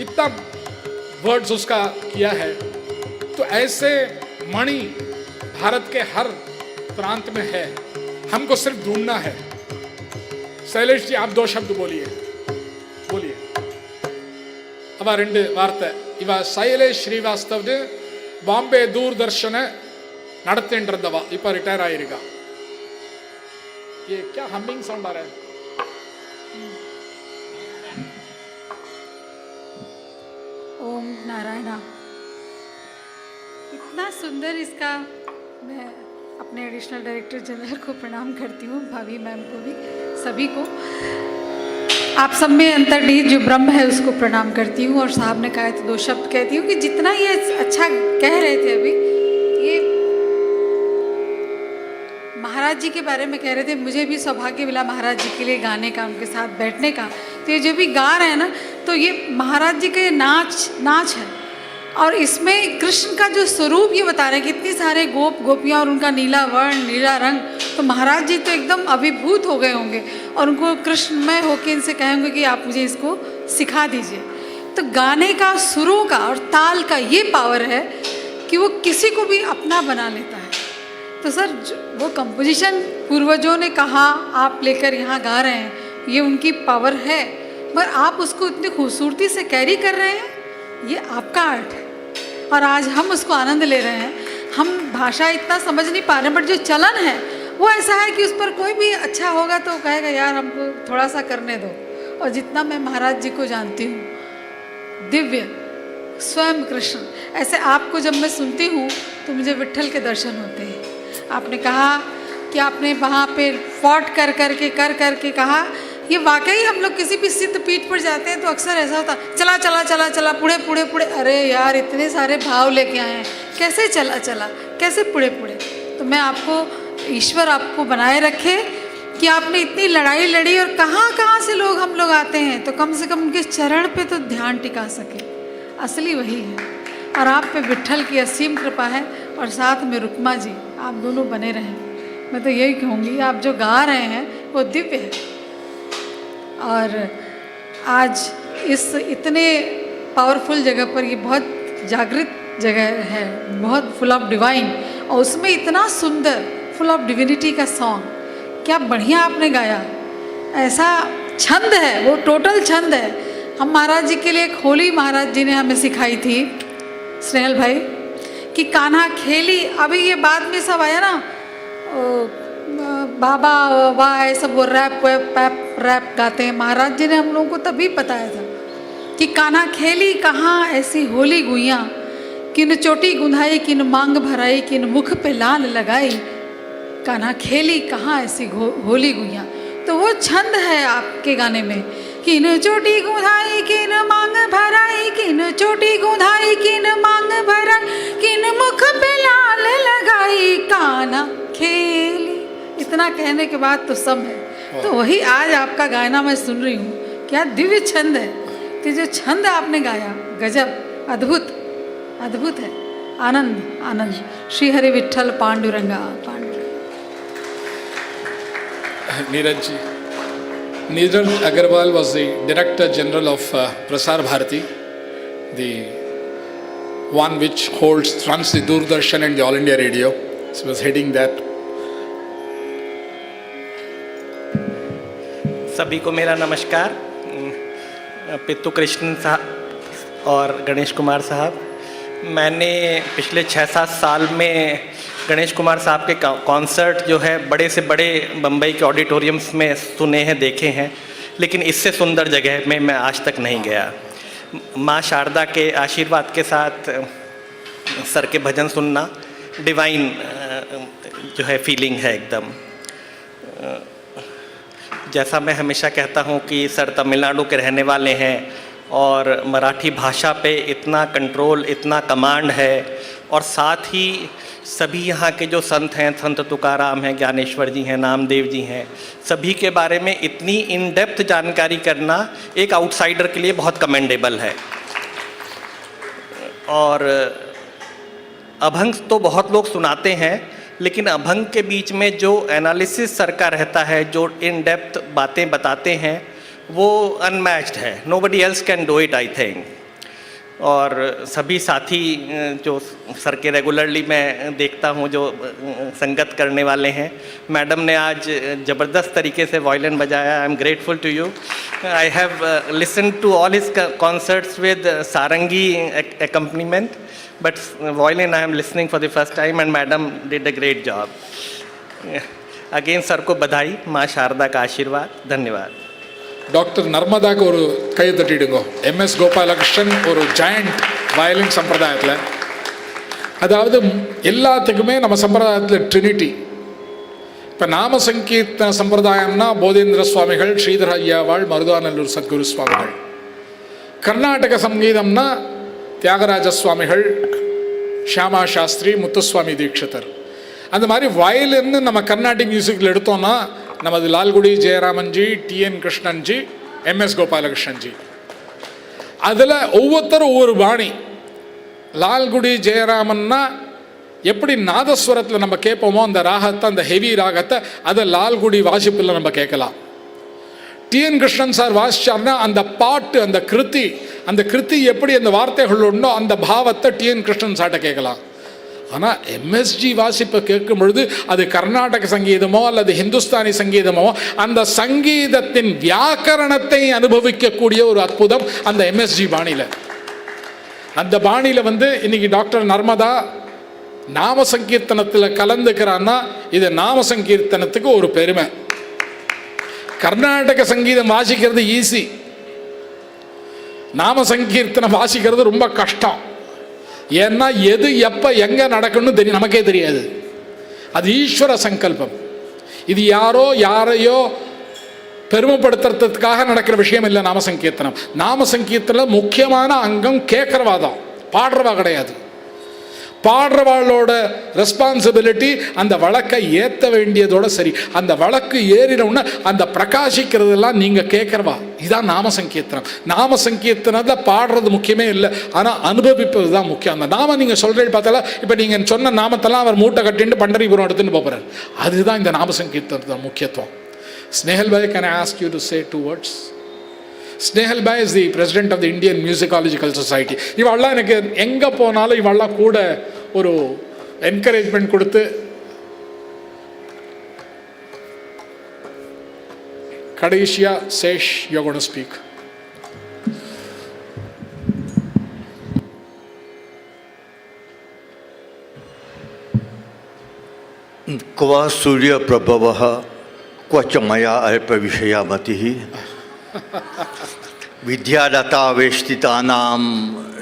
इतना वर्ड्स उसका किया है. तो ऐसे मणि भारत के हर प्रांत में है, हमको सिर्फ ढूंढना है. शैलेश जी, आप 2 शब्द बोलिए. अब 2 வார்த்தை. இவ சைலேஷ் ஸ்ரீவாஸ்தவ் பாம்பே தூர்தர்ஷன நடத்திட்டு இருந்தவா, இப்ப ரிட்டையர் ஆயிருக்கா. ये क्या हमिंग साउंड आ रहा है? ओम नारायण. इतना सुंदर इसका, मैं अपने एडिशनल डायरेक्टर जनरल को प्रणाम करती हूँ, भाभी मैम को भी, सभी को. आप सब में अंतर्निहित जो ब्रह्म है उसको प्रणाम करती हूँ. और साहब ने कहा तो 2 शब्द कहती हूँ कि जितना ये अच्छा कह रहे थे अभी, ये महाराज जी के बारे में कह रहे थे, मुझे भी सौभाग्य मिला महाराज जी के लिए गाने का, उनके साथ बैठने का. तो ये जो भी गा रहे हैं ना, तो ये महाराज जी का नाच है. और इसमें कृष्ण का जो स्वरूप ये बता रहे हैं, कितनी सारे गोपियाँ और उनका नीला वर्ण, नीला रंग. तो महाराज जी तो एकदम अभिभूत हो गए होंगे और उनको कृष्णमय होकर इनसे कहेंगे कि आप मुझे इसको सिखा दीजिए. तो गाने का, सुरों का और ताल का ये पावर है कि वो किसी को भी अपना बना लेता है. तो सर वो कंपोजिशन पूर्वजों ने कहा, आप लेकर यहाँ गा रहे हैं, ये उनकी पावर है, मगर आप उसको इतनी खूबसूरती से कैरी कर रहे हैं, ये आपका आर्ट है. और आज हम उसको आनंद ले रहे हैं. हम भाषा इतना समझ नहीं पा रहे हैं, बट जो चलन है वो ऐसा है कि उस पर कोई भी अच्छा होगा तो कहेगा यार हमको थोड़ा सा करने दो. और जितना मैं महाराज जी को जानती हूँ, दिव्य स्वयं कृष्ण, ऐसे आपको जब मैं सुनती हूँ तो मुझे विट्ठल के दर्शन होते हैं. आपने कहा कि आपने वहाँ पे फॉट कर करके कहा, ये वाकई हम लोग किसी भी सिद्ध पीठ पर जाते हैं तो अक्सर ऐसा होता, चला चला चला चला पुढ़े पुढ़े पुढ़े. अरे यार इतने सारे भाव लेके आए हैं, कैसे चला चला, कैसे पुढ़े पुढ़े. तो मैं आपको, ईश्वर आपको बनाए रखे कि आपने इतनी लड़ाई लड़ी और कहाँ से हम लोग आते हैं, तो कम से कम उनके चरण पे तो ध्यान टिका सके. असली वही है. और आप पे विट्ठल की असीम कृपा है, और साथ में रुक्मा जी, आप दोनों बने रहें. मैं तो यही कहूँगी, आप जो गा रहे हैं वो दिव्य है. और आज इस इतने पावरफुल जगह पर, ये बहुत जागृत जगह है, बहुत फुल ऑफ डिवाइन, और उसमें इतना सुंदर फुल ऑफ डिविनिटी का सॉन्ग, क्या बढ़िया आपने गाया. ऐसा छंद है, वो टोटल छंद है. हम महाराज जी के लिए एक होली महाराज जी ने हमें सिखाई थी, स्नेहल भाई, कि कान्हा खेली. अभी ये बाद में सब आया ना, बाबा वाह ये सब वो रैप गाते हैं। महाराज जी ने हम लोगों को तभी बताया था कि कान्हा खेली कहाँ ऐसी होली गुइयाँ, किन चोटी गुंधाई किन मांग भराई किन मुख पे लाल लगाई, कान्हा खेली कहाँ ऐसी होली गुइयाँ। तो वो छंद है आपके गाने में, किन चोटी गुंधाई किन मांग भराई किन चोटी गुंधाई किन मांग भराई किन मुख पे लाल लगाई, कान्हा खेली। इतना कहने के बाद तो सब है। तो वही आज आपका गाना मैं सुन रही हूँ, क्या दिव्य छंद है कि जो छंद आपने गाया, गजब, अद्भुत अद्भुत है। Anand Anand. Shri Hari Vitthal Panduranga Panduranga. Neeraj ji. Neeraj Agarwal was the Director General of Prasar Bharati, the one which runs the Doordarshan and the All India Radio. He was heading that. सभी को मेरा नमस्कार। पित्तू कृष्ण साहब और गणेश कुमार साहब, मैंने पिछले 6-7 साल में गणेश कुमार साहब के कॉन्सर्ट जो है बड़े से बड़े बम्बई के ऑडिटोरियम्स में सुने हैं, देखे हैं, लेकिन इससे सुंदर जगह में मैं आज तक नहीं गया। माँ शारदा के आशीर्वाद के साथ सर के भजन सुनना डिवाइन जो है फीलिंग है एकदम। जैसा मैं हमेशा कहता हूँ कि सर तमिलनाडु के रहने वाले हैं और मराठी भाषा पे इतना कंट्रोल, इतना कमांड है, और साथ ही सभी यहाँ के जो संत हैं, संत तुकाराम हैं, ज्ञानेश्वर जी हैं, नामदेव जी हैं, सभी के बारे में इतनी इन डेप्थ जानकारी करना एक आउटसाइडर के लिए बहुत कमेंडेबल है। और अभंग तो बहुत लोग सुनाते हैं, लेकिन अभंग के बीच में जो एनालिसिस सर का रहता है, जो इन डेप्थ बातें बताते हैं, वो अनमैच्ड है। Nobody else can do it, I think. और सभी साथी जो सर के रेगुलरली मैं देखता हूँ, जो संगत करने वाले हैं, मैडम ने आज ज़बरदस्त तरीके से वायलिन बजाया। I am grateful to you. I have listen to all his concerts with sarangi accompaniment, but violin I am listening for the first time and madam did a great job. Again sir को बधाई, माँ शारदा का आशीर्वाद, धन्यवाद। Doctor நர்மதாக்கு ஒரு கை தட்டிடுங்க. MS Gopalakrishnan ஒரு joint violin சம்பிரதாயத்தில், அதாவது எல்லாத்துக்குமே நம்ம சம்பிரதாயத்தில் ட்ரினிட்டி. இப்போ நாம சங்கீர்த்தன சம்பிரதாயம்னா போதேந்திர சுவாமிகள், ஸ்ரீதர ஐயாவாள், மருதாநல்லூர் சத்குரு சுவாமிகள். கர்நாடக சங்கீதம்னா தியாகராஜ சுவாமிகள், ஷியாமா சாஸ்திரி, முத்துசுவாமி தீட்சிதர். அந்த மாதிரி வயலின்னு நம்ம கர்நாடிக் மியூசிக்கில் எடுத்தோம்னா நமது லால்குடி ஜெயராமன்ஜி, TN கிருஷ்ணன்ஜி, MS கோபாலகிருஷ்ணன்ஜி. அதில் ஒவ்வொருத்தரும் ஒவ்வொரு பாணி. லால்குடி ஜெயராமன்னா எப்படி நாதஸ்வரத்தில் நம்ம கேட்போமோ அந்த ராகத்தை, அந்த ஹெவி ராகத்தை, அதை லால்குடி வாசிப்பில் நம்ம கேட்கலாம். TN கிருஷ்ணன் சார் வாசிச்சார்னா அந்த பாட்டு, அந்த கிருத்தி எப்படி அந்த வார்த்தைகள் உண்டோ அந்த பாவத்தை TN கிருஷ்ணன் சார்ட்ட கேட்கலாம். ஆனால் MSG வாசிப்பை கேட்கும் பொழுது அது கர்நாடக சங்கீதமோ அல்லது ஹிந்துஸ்தானி சங்கீதமோ, அந்த சங்கீதத்தின் வியாக்கரணத்தை அனுபவிக்கக்கூடிய ஒரு அற்புதம் அந்த MSG பாணியில். அந்த பாணியில் இன்னைக்கு டாக்டர் நர்மதா நாம சங்கீர்த்தனத்தில் கலந்துக்கிறான்னா இது நாம சங்கீர்த்தனத்துக்கு ஒரு பெருமை. கர்நாடக சங்கீதம் வாசிக்கிறது ஈஸி, நாம சங்கீர்த்தனம் வாசிக்கிறது ரொம்ப கஷ்டம். ஏன்னா எது எப்போ எங்கே நடக்கணும்னு நமக்கே தெரியாது. அது ஈஸ்வர சங்கல்பம். இது யாரையோ பெருமைப்படுத்துறதுக்காக நடக்கிற விஷயம் இல்லை. நாம சங்கீர்த்தனம், நாம சங்கீர்த்தனம் முக்கியமான அங்கம் கேட்கறவாதான், பாடுறவா கிடையாது. பாடுறவாளோட ரெஸ்பான்சிபிலிட்டி அந்த வழக்கை ஏற்ற வேண்டியதோட சரி. அந்த வழக்கு ஏறினவுடனே அந்த பிரகாசிக்கிறதெல்லாம் நீங்கள் கேட்குறவா. இதுதான் நாம சங்கீர்த்தனம். நாம சங்கீர்த்தனத்தில் பாடுறது முக்கியமே இல்லை, ஆனால் அனுபவிப்பது தான் முக்கியம். அந்த நாம நீங்கள் சொல்கிறீங்க பார்த்தால, இப்போ நீங்கள் சொன்ன நாமத்தெல்லாம் அவர் மூட்டை கட்டிட்டு பண்டரிபுரம் எடுத்துன்னு போகிறார். அதுதான் இந்த நாம சங்கீர்த்தனத்தோட முக்கியத்துவம். ஸ்னேஹல் பாய், can I ask you to say 2 words? Snehal Bhai is the president of the Indian Musicological Society. இவெல்லாம் எனக்கு எங்கே போனாலும் இவெல்லாம் கூட ஒரு என்கரேஜ்மெண்ட் கொடுத்து, கடைசியா சேஷ், you're going to speak. क्व सूर्यप्रभवः क्व च मया अल्पविषया मतिः विद्यादत्तावेष्टितानां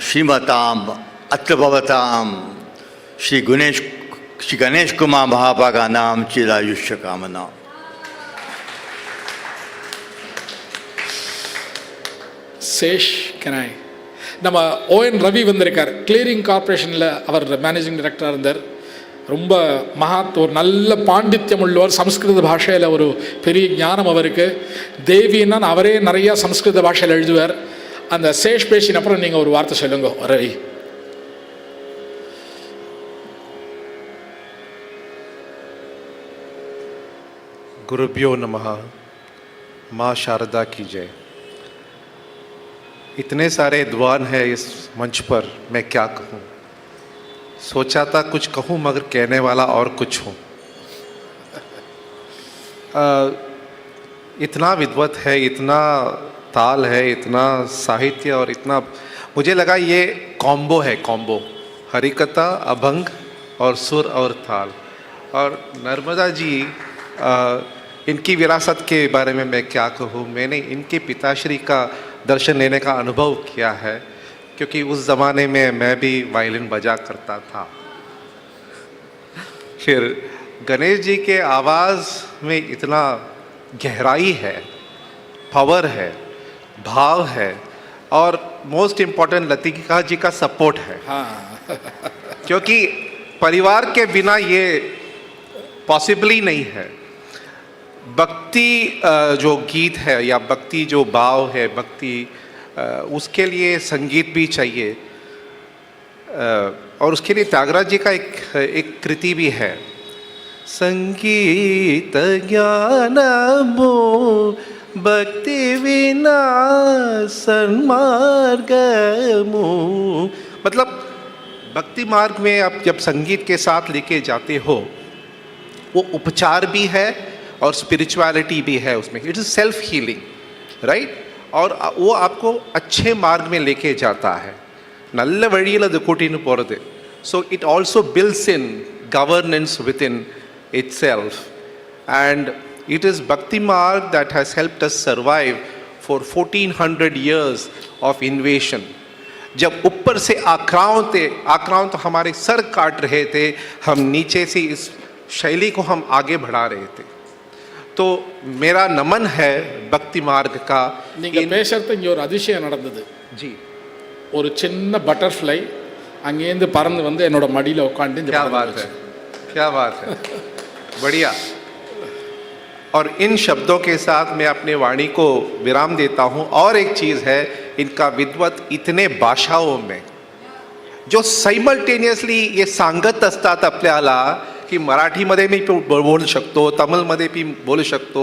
श्रीमताम् अत्र भवतां श्री गणेशकुमार महाभागानां चिरायुष्य कामना. சேஷ் கனாய் நம்ம ஓஎன் ரவி வந்திருக்கார். கிளியரிங் கார்பரேஷனில் அவர் மேனேஜிங் டைரக்டராக இருந்தார். ரொம்ப ஒரு நல்ல பாண்டித்யம் உள்ளவர். சம்ஸ்கிருத பாஷையில் ஒரு பெரிய ஞானம் அவருக்கு. தேவின்னா அவரே நிறையா சம்ஸ்கிருத பாஷையில் எழுதுவார். அந்த சேஷ் பேசின அப்புறம் நீங்கள் ஒரு வார்த்தை சொல்லுங்க ரவி. गुरुभ्यो नमः. माँ शारदा की जय. इतने सारे विद्वान हैं इस मंच पर, मैं क्या कहूँ. सोचा था कुछ कहूँ मगर कहने वाला और कुछ हूँ. इतना विद्वत है, इतना ताल है, इतना साहित्य और इतना, मुझे लगा ये कॉम्बो है, कॉम्बो हरिकथा, अभंग और सुर और ताल. और नर्मदा जी, इनकी विरासत के बारे में मैं क्या कहूँ. मैंने इनके पिताश्री का दर्शन लेने का अनुभव किया है, क्योंकि उस ज़माने में मैं भी वायलिन बजा करता था. फिर गणेश जी के आवाज़ में इतना गहराई है, पावर है, भाव है, और मोस्ट इम्पॉर्टेंट लतिका जी का सपोर्ट है. क्योंकि परिवार के बिना ये पॉसिबल ही नहीं है. भक्ति जो गीत है या भक्ति जो भाव है, भक्ति उसके लिए संगीत भी चाहिए. और उसके लिए त्यागराज जी का एक कृति भी है, संगीत ज्ञानमो भक्ति विना सन्मार्गमो. मतलब भक्ति मार्ग में आप जब संगीत के साथ लेके जाते हो, वो उपचार भी है और स्पिरिचुअलिटी भी है उसमें. It is self healing, right. और वो आपको अच्छे मार्ग में लेके जाता है. நல்ல வழியில் அது கூட்டின்னு போகிறது. So it also builds in governance within itself, and it is Bhakti Marg that has helped us survive for 1400 years of invasion. जब ऊपर से आक्रांत हमारे सर काट रहे थे, हम नीचे से इस शैली को हम आगे बढ़ा रहे थे. तो मेरा नमन है भक्ति मार्ग का. நீங்கள் பேசுறது இங்கே ஒரு அதிசயம் நடந்தது. जी, ஒரு சின்ன பட்டர்ஃப்ளை அங்கேருந்து பறந்து வந்து என்னோட மடியில் உட்காந்து. क्या बात है, क्या बात है, बढ़िया. और इन शब्दों के साथ मैं अपने वाणी को विराम देता हूँ. और एक चीज़ है, इनका विद्वत इतने भाषाओं में जो सायमल्टेनियसली ये सांगत असतात आपल्याला, की मराठीमध्ये मी बोलू शकतो, तमिळमध्ये मी बोलू शकतो,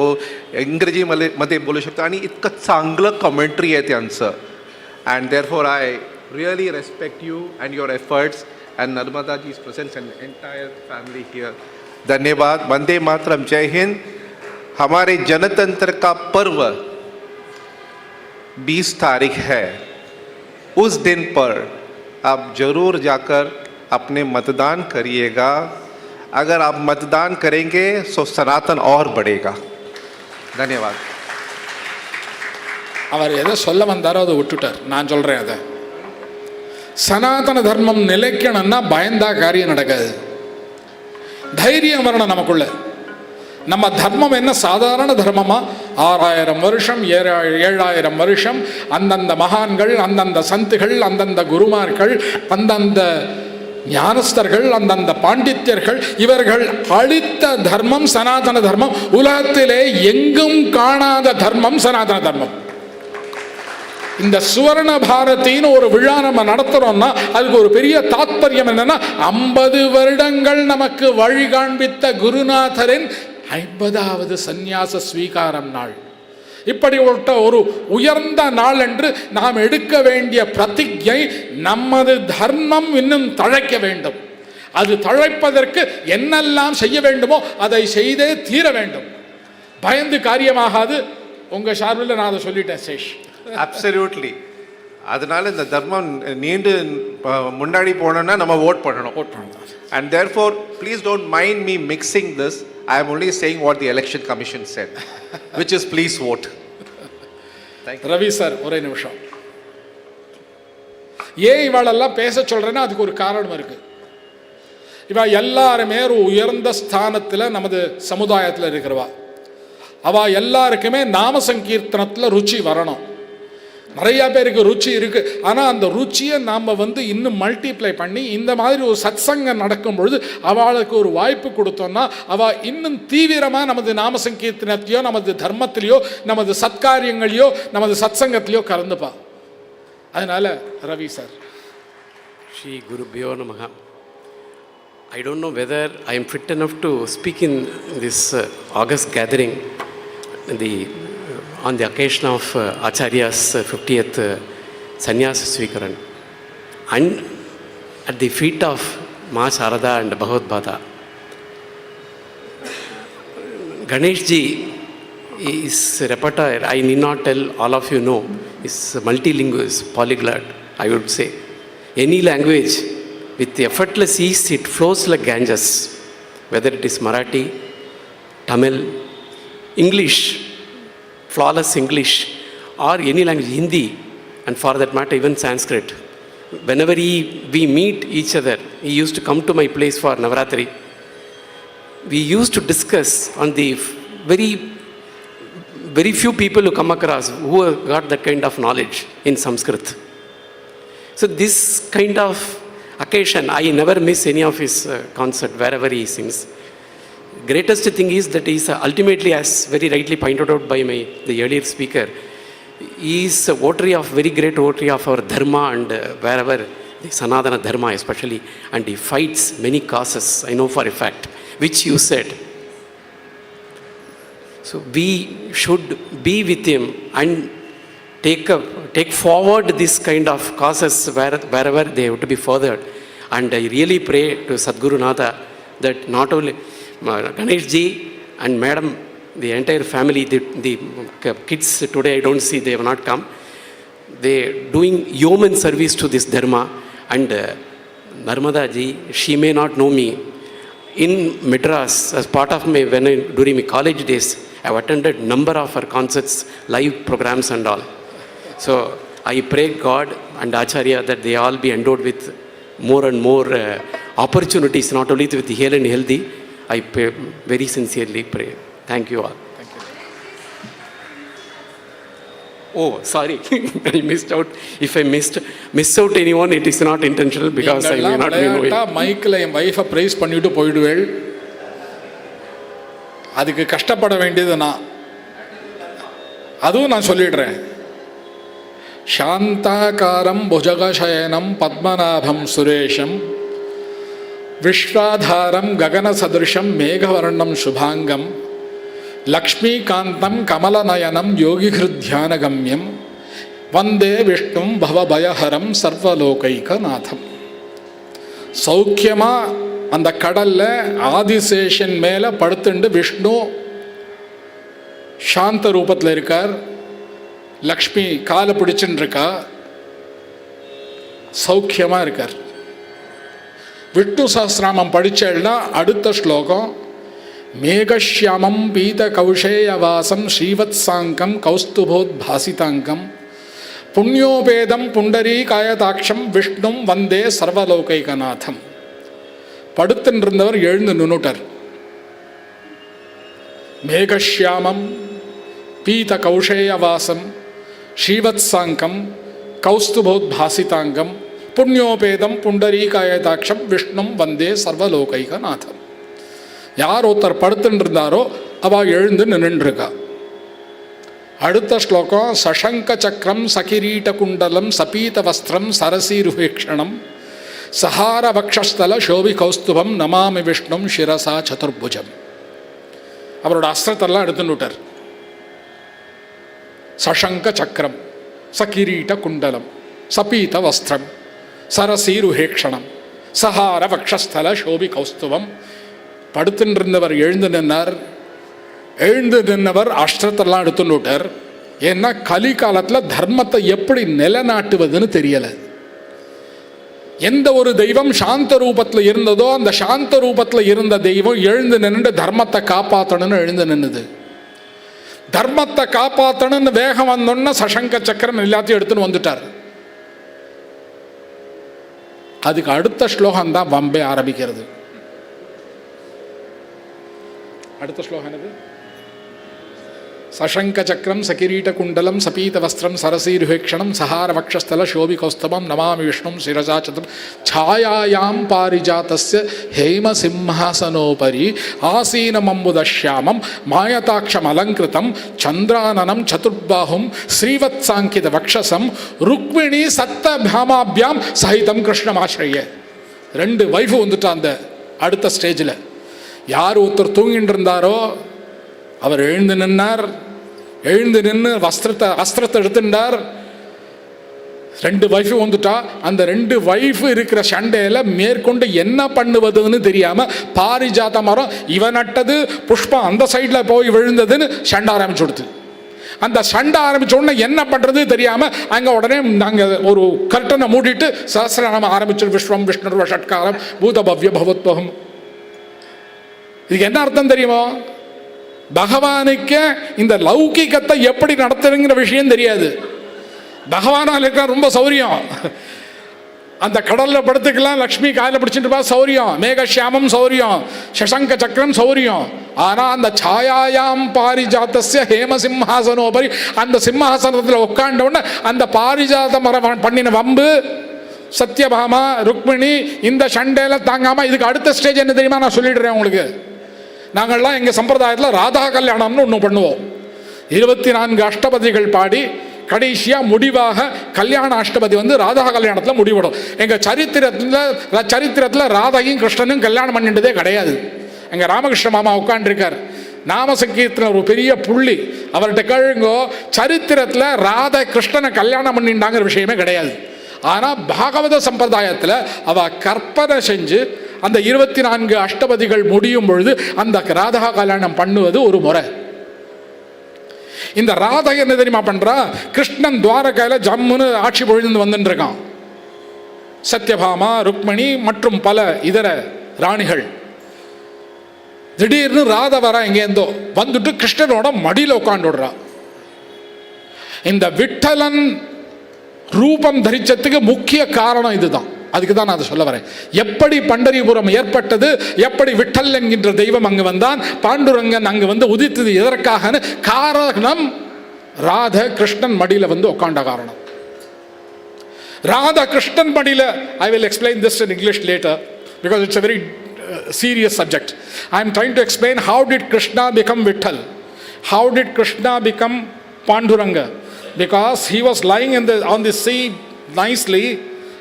इंग्रजीमध्ये बोलू शकतो, आणि इतकं चांगलं कमेंट्री आहे त्यांचं. And therefore I really respect you and your efforts and Narmada ji's presence and entire family here. धन्यवाद. वंदे मातरम. जय हिंद. हमारे जनतंत्र का पर्व 20 तारीख है. उस दिन पर आप जरूर जाकर अपने मतदान करिएगा. अगर आप मतदान करेंगे तो सनातन और बढ़ेगा. धन्यवाद. அவர் எதை சொல்ல வந்தாரோ அதை விட்டுட்டார். நான் சொல்கிறேன், அதை சனாதன தர்மம் நிலைக்கணும்னா பயந்தா காரியம் நடக்காது. தைரியம் வரணும் நமக்குள்ள. நம்ம தர்மம் என்ன சாதாரண தர்மமா? 6000 வருஷம் 7000 வருஷம் அந்தந்த மகான்கள், அந்தந்த சந்துகள், அந்தந்த குருமார்கள், அந்தந்த ஞானஸ்தர்கள், அந்தந்த பாண்டித்யர்கள், இவர்கள் அளித்த தர்மம் சனாதன தர்மம். உலகத்திலே எங்கும் காணாத தர்மம் சனாதன தர்மம். இந்த சுவர்ண பாரதின்னு ஒரு விழா நம்ம நடத்துறோம்னா அதுக்கு ஒரு பெரிய தாத்பரியம் என்னன்னா, 50 வருடங்கள் நமக்கு வழி காண்பித்த குருநாதரின் 50வது சந்நியாச ஸ்வீகாரம் நாள். இப்படிப்பட்ட ஒரு உயர்ந்த நாள் என்று நாம் எடுக்க வேண்டிய பிரதிஜை, நமது தர்மம் இன்னும் தழைக்க வேண்டும். அது தழைப்பதற்கு என்னெல்லாம் செய்ய வேண்டுமோ அதை செய்தே தீர வேண்டும். பயந்து காரியமாகாது. உங்க சார்பில் நான் அதை சொல்லிட்டேன் சேஷ். Absolutely. அதனால இந்த தர்மம் நீண்டு முன்னாடி போனோம்னா நம்ம ஓட் பண்ணணும். And therefore, please don't mind me mixing this. I am only saying what the election commission said, which is please vote. Thank you. Ravi sir ஒரே நிமிஷம். ஏன் இவாளெல்லாம் பேச சொல்றேன்னா அதுக்கு ஒரு காரணம் இருக்கு. இவ எல்லாருமே ஒரு உயர்ந்த ஸ்தானத்தில் நமது சமுதாயத்தில் இருக்கிறவா. அவ எல்லாருக்குமே நாம சங்கீர்த்தனத்தில் ருச்சி வரணும். நிறைய பேருக்கு ருச்சி இருக்கு. ஆனால் அந்த ருச்சியை நாம் இன்னும் மல்டிப்ளை பண்ணி இந்த மாதிரி ஒரு சத்சங்கம் நடக்கும் பொழுது அவளுக்கு ஒரு வாய்ப்பு கொடுத்தோம்னா அவள் இன்னும் தீவிரமாக நமது நாம சங்கீர்த்தனத்திலையோ நமது தர்மத்திலையோ நமது சத்காரியங்களையோ நமது சத்சங்கத்திலையோ கலந்துப்பா. அதனால ரவி சார். ஸ்ரீ குருபியோ நமஹ. I don't know whether I am fit enough to speak in this August gathering on the occasion of Acharya's 50th Sannyasa Swikaran and at the feet of Ma Sharada and Bhagavad Bhata. Ganesh ji is repertoire, I need not tell, all of you know, is multilingual, polyglot, I would say. Any language with effortless ease, it flows like Ganges, whether it is Marathi, Tamil, English, flawless English, or any language, Hindi, and for that matter even Sanskrit. Whenever we meet each other, he used to come to my place for Navaratri. We used to discuss on the very few people who come across who have got that kind of knowledge in Sanskrit. So this kind of occasion, I never miss any of his concert wherever he sings. Greatest thing is that he is ultimately, as very rightly pointed out by the earlier speaker, he is a votary of, very great votary of our dharma and wherever the Sanatana dharma especially, and he fights many causes, I know for a fact, which you said. So we should be with him and take forward this kind of causes wherever they have to be furthered. And I really pray to Sadguru Natha that not only Ganesh ji and Madam, the entire family, the kids today I don't see, they have not come. They are doing yeoman service to this dharma. And Narmada ji, she may not know me. In Madras, as part of during my college days, I have attended number of her concerts, live programs and all. So I pray God and Acharya that they all be endowed with more and more opportunities, not only with health and healthy. I very sincerely pray. Thank you all. Thank you. Oh, sorry, I missed out. If I miss out anyone, it is not intentional because I may not be knowing. மைக்கில் என் wifi price பண்ணிவிட்டு போயிடுவேள். அதுக்கு கஷ்டப்பட வேண்டியது நான். அதுவும் நான் சொல்லிடுறேன். சாந்தாகாரம் புஜகசயனம் பத்மநாபம் சுரேஷம் விஸ்வாதாரம் ககனசதிருஷம் மேகவர்ணம் சுபாங்கம் லக்ஷ்மீகாந்தம் கமலநயனம் யோகிஹிருத்யானகம்யம் வந்தே விஷ்ணும் பவபயஹரம் சர்வலோகைகநாதம். சௌக்கியமாக அந்த கடலில் ஆதிசேஷன் மேலே படுத்துண்டு விஷ்ணு சாந்த ரூபத்தில் இருக்கார். லக்ஷ்மி காலை பிடிச்சுன்னு இருக்கா, சௌக்கியமாக இருக்கார். விஷ்ணு சஹஸ்ரநாமம் படித்தேன்னா அடுத்த ஸ்லோகம் மேகஷ்யாமம் பீத கௌஷேயவாசம் ஸ்ரீவத்சாங்கம் கௌஸ்துபோத்பாசிதாங்கம் புண்ணியோபேதம் புண்டரீகாயதாட்சம் விஷ்ணும் வந்தே சர்வலோகைகநாதம். படுத்துன்னு இருந்தவர் எழுந்து நின்னுட்டார். மேகஷ்யாமம் பீத கௌஷேயவாசம் ஸ்ரீவத்சாங்கம் கௌஸ்துபோத்பாசிதாங்கம் புண்ணியோபேதம் புண்டரீகாயதாட்சம் விஷ்ணும் வந்தே சர்வலோகைகநாதம். யார் ஒருத்தர் படுத்துட்டு இருந்தாரோ அவள் எழுந்து நின்றுருக்கா. அடுத்த ஸ்லோகம் சசங்க சக்கரம் சகிரீட குண்டலம் சபீத வஸ்திரம் சரசீருவேக்ஷணம் சஹார வக்ஷஸ்தல சோபி கௌஸ்துபம் நமாமி விஷ்ணும் சிரசா சதுர்புஜம். அவரோட அஸ்திரத்தெல்லாம் எடுத்துன்னு விட்டார். சசங்க சக்கரம் சகிரீட குண்டலம் சபீத வஸ்திரம் சரசீருஹேக்ஷணம் சஹார வக்ஷஸ்தல சோபி கௌஸ்துவம். படுத்துட்டு இருந்தவர் எழுந்து நின்றார். எழுந்து நின்றவர் அஸ்திரத்தெல்லாம் எடுத்துன்னு விட்டார். ஏன்னா கலிகாலத்தில் தர்மத்தை எப்படி நிலைநாட்டுவதுன்னு தெரியலை. எந்த ஒரு தெய்வம் சாந்த ரூபத்தில் இருந்ததோ அந்த சாந்த ரூபத்தில் இருந்த தெய்வம் எழுந்து நின்று தர்மத்தை காப்பாற்றணும்னு எழுந்து நின்றுது. தர்மத்தை காப்பாற்றணும்னு வேகம் வந்தோன்னா சசங்க சக்கரம் எல்லாத்தையும் எடுத்துன்னு வந்துட்டார். அதுக்கு அடுத்த ஸ்லோகம் தான் வம்பே ஆரம்பிக்கிறது. அடுத்த ஸ்லோகம் என்னது? சசங்க சக்கரம் சகிரீட குண்டலம் சபீத வஸ்திரம் சரசீருஹேக்ஷணம் சஹார வக்ஷஸ்தல சோபி கௌஸ்தபம் நமாமி விஷ்ணும் சிரஜாச்சதம் ಛಾಯಾಯಾಂ பாரிஜாதஸ்ய ஹேம சிம்ஹாசனோபரி ஆசீனமம்புதஷ்யாமம் மாயதாட்சம் அலங்கிருதம் சந்திரானனம் சதுர்பாஹும் ஸ்ரீவத்சாங்கித வக்ஷசம் ருக்மிணி சத்தபாமாபியாம் சகிதம் கிருஷ்ணமாஸ்ரய. 2 வைஃபு வந்துட்டா அந்த அடுத்த ஸ்டேஜில். யார் ஒருத்தர் தூங்கிட்டு இருந்தாரோ அவர் எழுந்து நின்னார். எழுந்து நின்று அஸ்திரத்தை எடுத்துட்டார். 2 வைஃபு வந்துட்டா. அந்த 2 வைஃபு இருக்கிற சண்டையில் மேற்கொண்டு என்ன பண்ணுவதுன்னு தெரியாம பாரிஜாத மரம் இவன் நட்டது புஷ்பம் அந்த சைடில் போய் விழுந்ததுன்னு சண்டை ஆரம்பிச்சு கொடுத்து. அந்த சண்டை ஆரம்பிச்ச உடனே என்ன பண்றது தெரியாம அங்க உடனே நாங்க ஒரு கர்ட்டனை மூடிட்டு சஹஸ்ரநாமம் ஆரம்பிச்சு விஸ்வம் விஷ்ணு ஷட்காரம் பூத பவ்ய பகவத்வகம். இதுக்கு என்ன அர்த்தம் தெரியுமோ? பகவானுக்கு இந்த லௌகிகத்தை எப்படி நடத்துறங்கிற விஷயம் தெரியாது. பகவானால் இருக்க ரொம்ப சௌரியம். அந்த கடல்ல படுத்துக்கலாம், லக்ஷ்மி காலில் பிடிச்சிட்டு பா சௌரியம், மேகஷியாமம் சௌரியம், சசங்க சக்கரம் சௌரியம். ஆனா அந்த ಛಾಯಾಯಾಂ பாரிஜாதஸ்ய ஹேம சிம்ஹாசனோபரி அந்த சிம்ஹாசனத்தில் உட்காண்ட உடனே அந்த பாரிஜாத மரம் பண்ணின வம்பு சத்யபாமா ருக்மிணி இந்த சண்டையில தாங்காம. இதுக்கு அடுத்த ஸ்டேஜ் என்ன தெரியுமா? நான் சொல்லிடுறேன் உங்களுக்கு. நாங்கள்லாம் எங்கள் சம்பிரதாயத்தில் ராதா கல்யாணம்னு ஒன்று பண்ணுவோம். 24 அஷ்டபதிகள் பாடி கடைசியாக முடிவாக கல்யாண அஷ்டபதி வந்து ராதா கல்யாணத்தில் முடிவிடும். எங்கள் சரித்திரத்தில் ராதையும் கிருஷ்ணனும் கல்யாணம் பண்ணிட்டதே கிடையாது. எங்கள் ராமகிருஷ்ண மாமா உட்காண்டிருக்கார். நாம சங்கீர்த்தன ஒரு பெரிய புள்ளி. அவர்கிட்ட கேளுங்கோ, சரித்திரத்தில் ராதை கிருஷ்ணனை கல்யாணம் பண்ணிட்டாங்கிற விஷயமே கிடையாது. ஆனால் பாகவத சம்பிரதாயத்தில் அவள் கற்பனை செஞ்சு அந்த 24 அஷ்டபதிகள் முடியும் பொழுது அந்த ராதா கல்யாணம் பண்ணுவது ஒரு முறை. இந்த ராதை என்ன தெரியுமா பண்றா? கிருஷ்ணன் துவாரகையில ஜம்முன்னு ஆட்சி பொழுது வந்துட்டு இருக்கான். சத்யபாமா ருக்மிணி மற்றும் பல இதர ராணிகள். திடீர்னு ராதை வர எங்கேருந்தோ வந்துட்டு கிருஷ்ணனோட மடியில் உட்காந்து விடுறா. இந்த விட்டலன் ரூபம் தரிச்சதுக்கு முக்கிய காரணம் இதுதான். அதுக்கு தான் நான் அதை சொல்ல வரேன். எப்படி பண்டரிபுரம் ஏற்பட்டது, எப்படி விட்டல் என்கின்ற தெய்வம் அங்கு வந்தான், பாண்டுரங்கன் அங்கு வந்து உதித்தது எதற்காக காரணம் ராதா கிருஷ்ணன் மடியில் வந்து உட்காண்ட காரணம். ராதா கிருஷ்ணன் மடியில், I will explain this in English later because it's a very serious subject. I am trying to explain how did Krishna become Vittal, how did Krishna become Panduranga, because he was lying on the sea nicely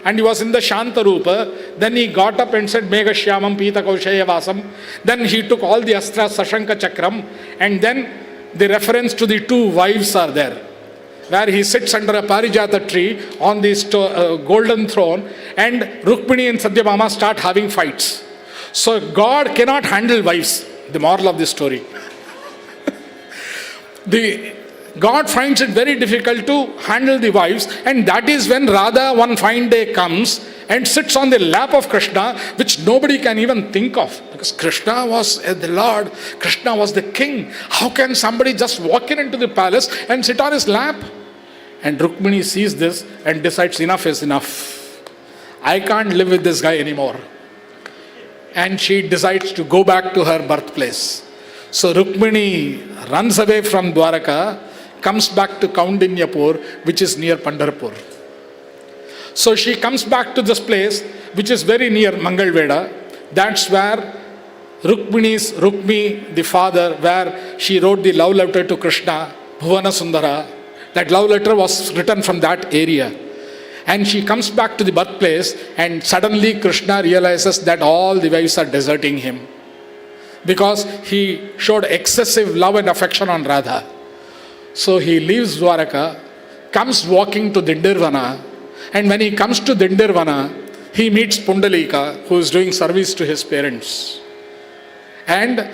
and he was in the Shanta Rupa. Then he got up and said Meghashyamam Pita Kaushaya Vasam. Then he took all the astras Sashanka Chakram, and then the reference to the 2 wives are there, where he sits under a parijata tree on this golden throne, and Rukmini and Satyabhama start having fights. So God cannot handle wives. The moral of this story. God finds it very difficult to handle the wives, and that is when Radha one fine day comes and sits on the lap of Krishna, which nobody can even think of, because Krishna was the Lord, Krishna was the king. How can somebody just walk into the palace and sit on his lap? And Rukmini sees this and decides enough is enough. I can't live with this guy anymore. And she decides to go back to her birthplace. So Rukmini runs away from Dwaraka, comes back to Kaundinyapur, which is near Pandharpur. So she comes back to this place, which is very near Mangalveda. That's where Rukmi, the father, where she wrote the love letter to Krishna, Bhuvana Sundara. That love letter was written from that area. And she comes back to the birthplace, and suddenly Krishna realizes that all the wives are deserting him, because he showed excessive love and affection on Radha. So he leaves Dwaraka, comes walking to Dindirvana, and when he comes to Dindirvana, he meets Pundalika, who is doing service to his parents. And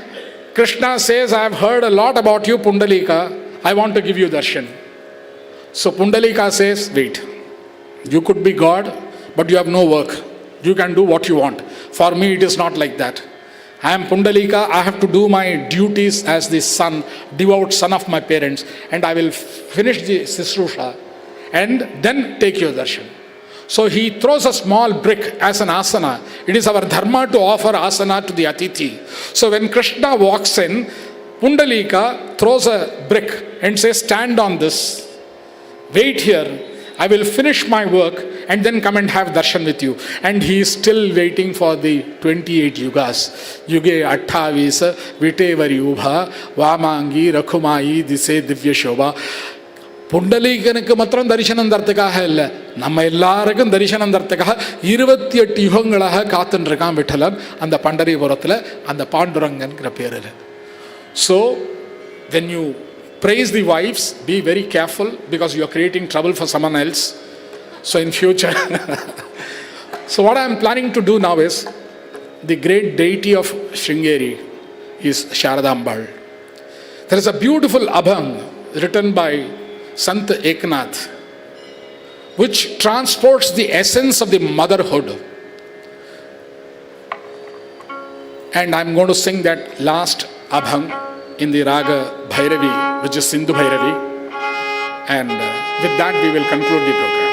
Krishna says, I have heard a lot about you, Pundalika. I want to give you darshan. So Pundalika says, wait, you could be God, but you have no work. You can do what you want. For me, it is not like that. I am Pundalika, I have to do my duties as the son, devout son of my parents, and I will finish the Sisrusha and then take your darshan. So he throws a small brick as an asana. It is our dharma to offer asana to the Atithi. So when Krishna walks in, Pundalika throws a brick and says, stand on this, wait here, I will finish my work and then come and have darshan with you. And he is still waiting for the 28 yugas. Yuge 28, Vitevari Ubha, Vamangi, Rakhumai, Dise, Divya Shobha. புண்டலீகனுக்கு மாத்திரம் தரிசனம் தரத்துக்காக இல்லை, நம்ம எல்லாருக்கும் தரிசனம் தரத்துக்காக 28 யுகங்களாக காத்துட்டு இருக்கான் விட்டலன் அந்த பண்டரிபுரத்தில் அந்த பாண்டுரங்கன்கிற பேரில். So when you praise the wives, be very careful because you are creating trouble for someone else. So in future, so what I am planning to do now is, the great deity of Sringeri is Sharadambal. There is a beautiful Abhang written by Sant Eknath, which transports the essence of the motherhood. And I'm going to sing that last Abhang in the Raga Bhairavi, which is Sindhu Bhairavi. And with that we will conclude the program.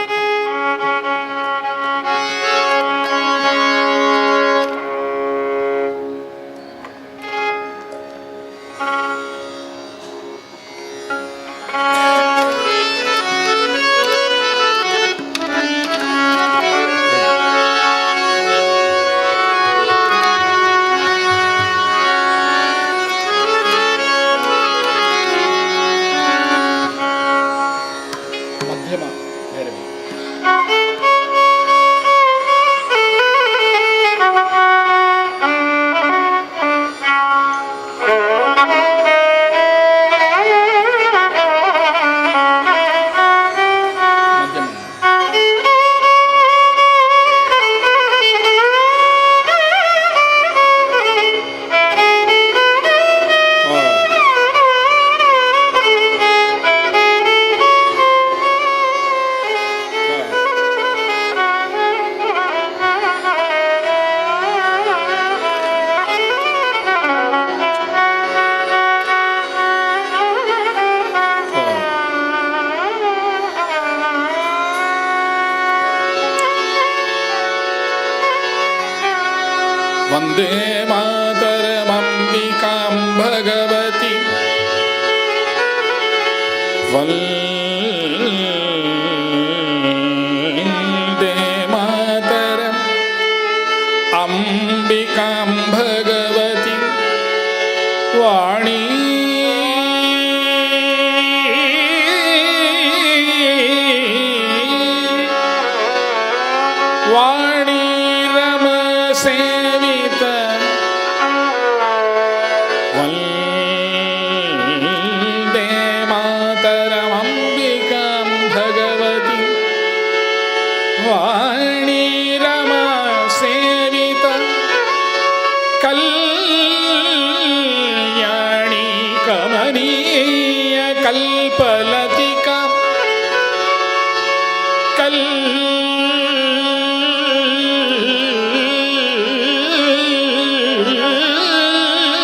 वंदे मातरमंबिकां भगवती वंदे मातरम अंबिकां भगवती वाणी वाणी रम से कल्पलतिका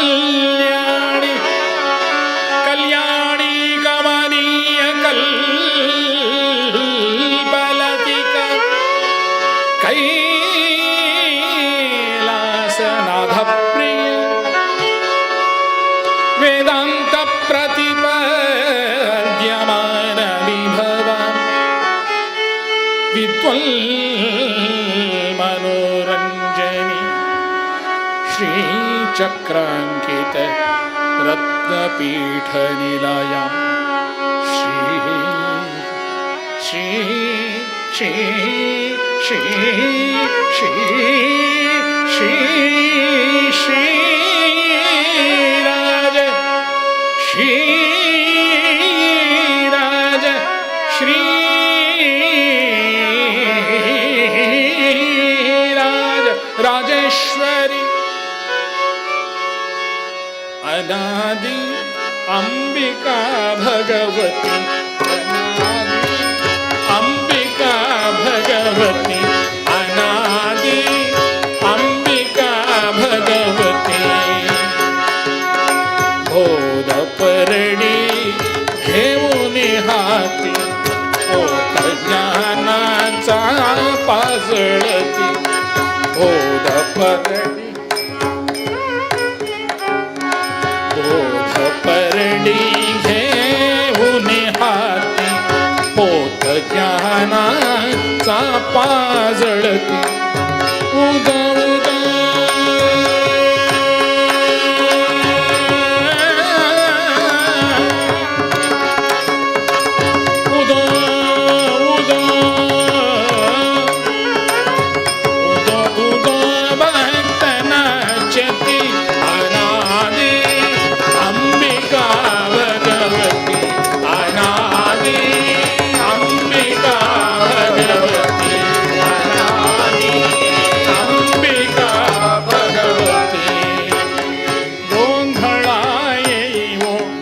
कल्याणी कल्याणी कमनीय कल्पलतिका कैलासनाथ प्रिय वेदांत प्रतिपद्यमान विभवा विद्वल मनोरंजनी श्री चक्रांकित रत्नपीठ निलया श्री श्री श्री श्री श्री श्री श्री राज श्री राज श्री राज राजेश्वरी अनादि अंबिका भगवती अनादि बोधपरडी घेऊन हाती पोत ज्ञानाचा पाजळती उदा उदा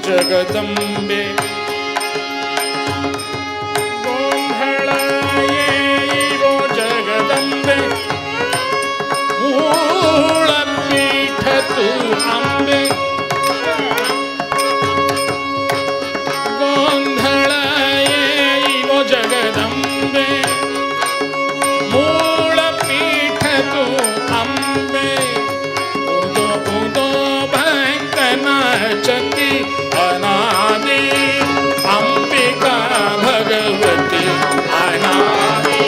जगदंबे गोंधळ येईवो जगदंबे मूळ पीठ तू आंबे गोंधळ येईवो जगदंबे मूळ पीठ तू आंबे उदो उदो भक्त नाचती अनादि अंबिका भगवती अनादि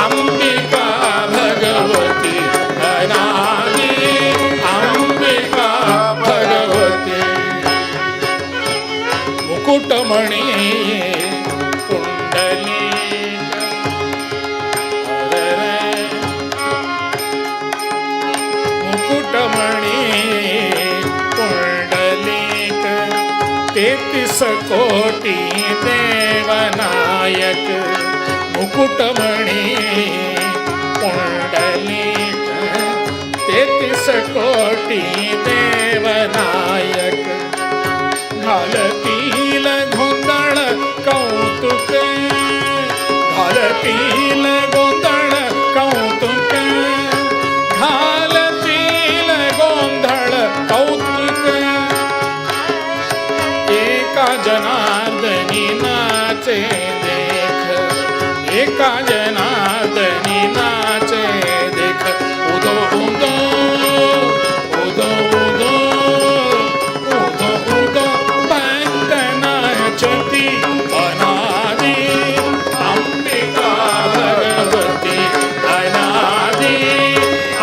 अंबिका भगवती अनादि अंबिका भगवती मुकुटमणि कुंडली मुकुटमणि 33 कोटी देवनायक मुकुटमणि पुंडलिक 33 कोटी देवनायक घालतील गोंधळ कौतुक घालतील गोंधळ कौतुक घालतील गोंधळ कौतुक एका जनार्दनी नाचे देख एका जनार्दनी नाचे देख उदो उदो उदो उदो उदो उदो भक्त नाचती अनादि अंबिका भगवती अनादि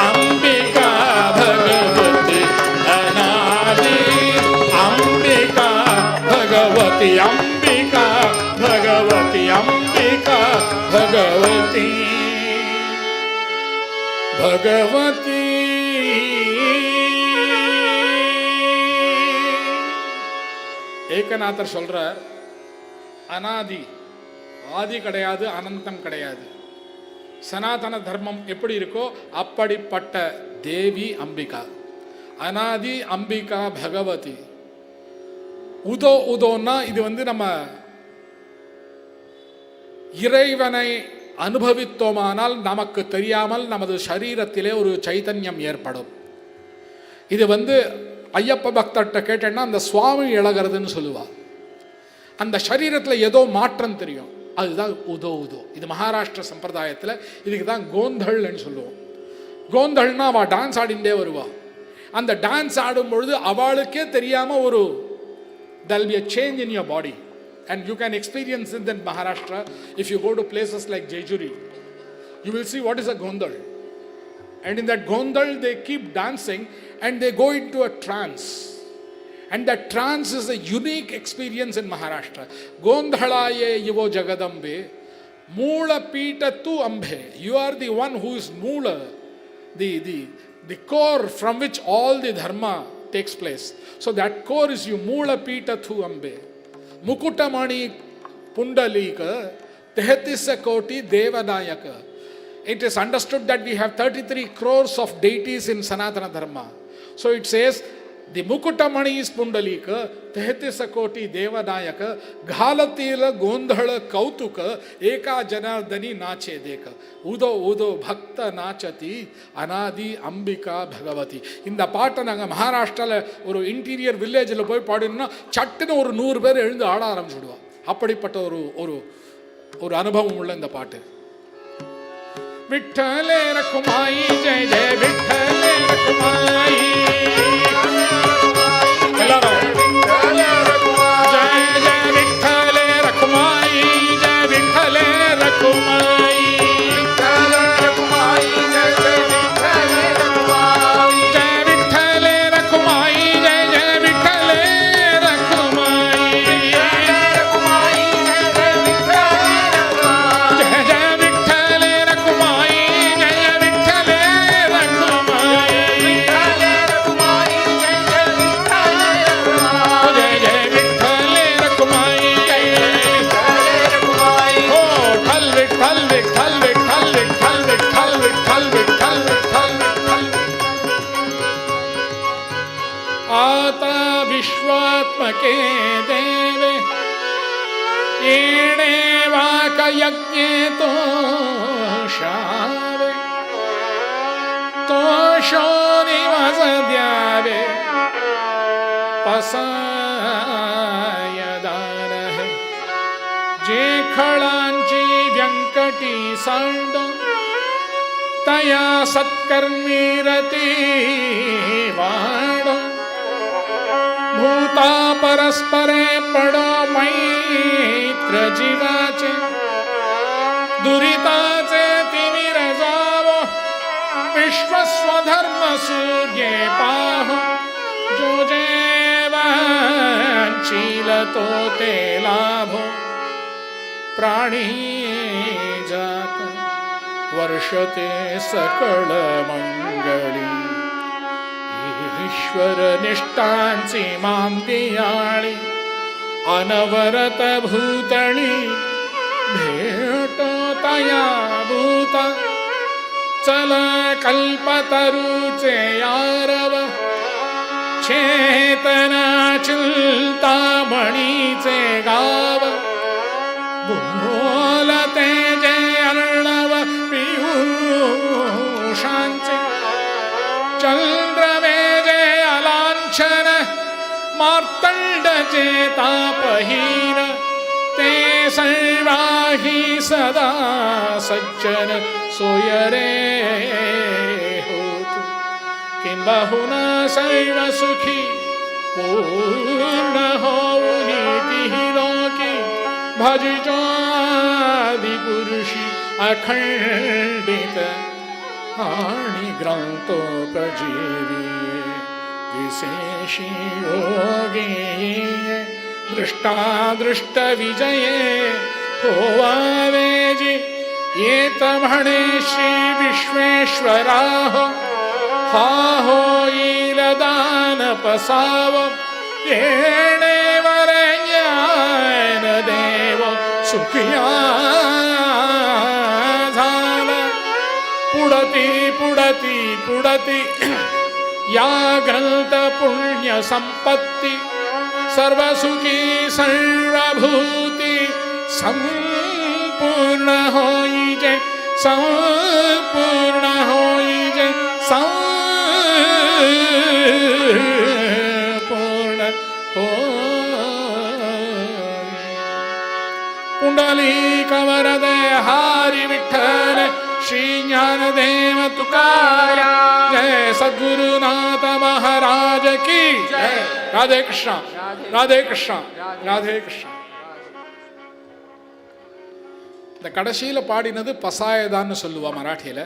अंबिका भगवती अनादि अंबिका भगवती अंबिका भगवती अंबिका भगवती भगवती ஏகநாதர் சொல்றார் அனாதி ஆதி கிடையாது அனந்தம் கிடையாது சனாதன தர்மம் எப்படி இருக்கோ அப்படிப்பட்ட தேவி அம்பிகா அனாதி அம்பிகா பகவதி உதோ உதோன்னா இது நம்ம இறைவனை அனுபவித்தோமானால் நமக்கு தெரியாமல் நமது சரீரத்திலே ஒரு சைத்தன்யம் ஏற்படும். இது ஐயப்ப பக்தர்கிட்ட கேட்டேன்னா அந்த சுவாமி இழகிறதுன்னு சொல்லுவா. அந்த சரீரத்தில் ஏதோ மாற்றம் தெரியும், அதுதான் உதோ உதோ. இது மகாராஷ்டிர சம்பிரதாயத்தில் இதுக்கு தான் கோந்தள்னு சொல்லுவோம். கோந்தள்னா அவள் டான்ஸ் ஆடிண்டே வருவா. அந்த டான்ஸ் ஆடும் பொழுது அவளுக்கே தெரியாமல் ஒரு there'll be a change in your body and you can experience it in Maharashtra. If you go to places like Jejuri, you will see what is a gondal, and in that gondal they keep dancing and they go into a trance, and that trance is a unique experience in Maharashtra. Gondhalaye yivo jagadambe moola pitatu ambe. You are the one who is moola, the core from which all the dharma takes place. So that core is you. Moola pita thu ambe mukutamani pundalika 33 koti devanayaka. It is understood that we have 33 crores of deities in Sanatana Dharma. So it says the mukutamani is pundalika 33 koti devanayaka ghalatila gondhala kautuka eka janardani nache deka udo udo bhakta nachati anadi ambika bhagavati. இந்த பாட்டை நாங்கள் மகாராஷ்டிராவில் ஒரு interior வில்லேஜில் போய் பாடினோம்னா சட்டுன்னு ஒரு 100 பேர் எழுந்து ஆட ஆரம்பிச்சுடுவான். அப்படிப்பட்ட ஒரு ஒரு அனுபவம் உள்ள இந்த பாட்டு. विठ्ठले रखुमाई जय जय विठ्ठले रखुमाई जय जय विठ्ठले रखुमाई जय विठ्ठले रखुमाई विश्वात्मके देवे येणे वाकयज्ञे तो शावे तो शोनिवास द्यावे पसायदान है जे खळांची व्यंकटी सांड तया सत्कर्मी रती वाड भूता परस्परे पडो मैत्र जीवाचे दुरिताचे तिमिर जावो विश्वस्वधर्म सूर्ये पाहो जो जेवांचील तो ते लाभो प्राणी जात वर्षते सकळ मंगळी ईश्वर निष्ठांची मांदियाळी अनवरत भूतळी भेटो तया भूता चल कल्पतरुचे यारव चेतना चिंतामणीचे गाव बोलते जे अर्णव पियुषांचे चंद्रमे मार्तंड जे तापहीन ते सर्वाही सदा सज्जन सोयरे होतु किंबहुना सर्व सुखी पूर्ण होऊनी लोकी भजिजोदि पुरुषी अखंडित आणि ग्रंथोपजीवी विशेषी योगी दृष्टादृष्ट विजये होवावेजी येत म्हणे श्री विश्वेश्वराह हा होईल दान पसाव येणे वरज्ञान देव सुखिया झाला पुढती पुढती पुढती या ग्रंथ पुण्य संपत्ती सर्वसुखी सर्वभूती संपूर्ण होई जे संपूर्ण होई जे संपूर्ण होई पुंडलिक वरदे हारी विठ्ठल श्री ज्ञानदेव तुकारा जय सद्गुरुनाथ महाराज की जय राधे कृष्ण राधे कृष्ण राधे कृष्ण இந்த கடைசியில் பாடினது பசாயதான்னு சொல்லுவா மராட்டியில்.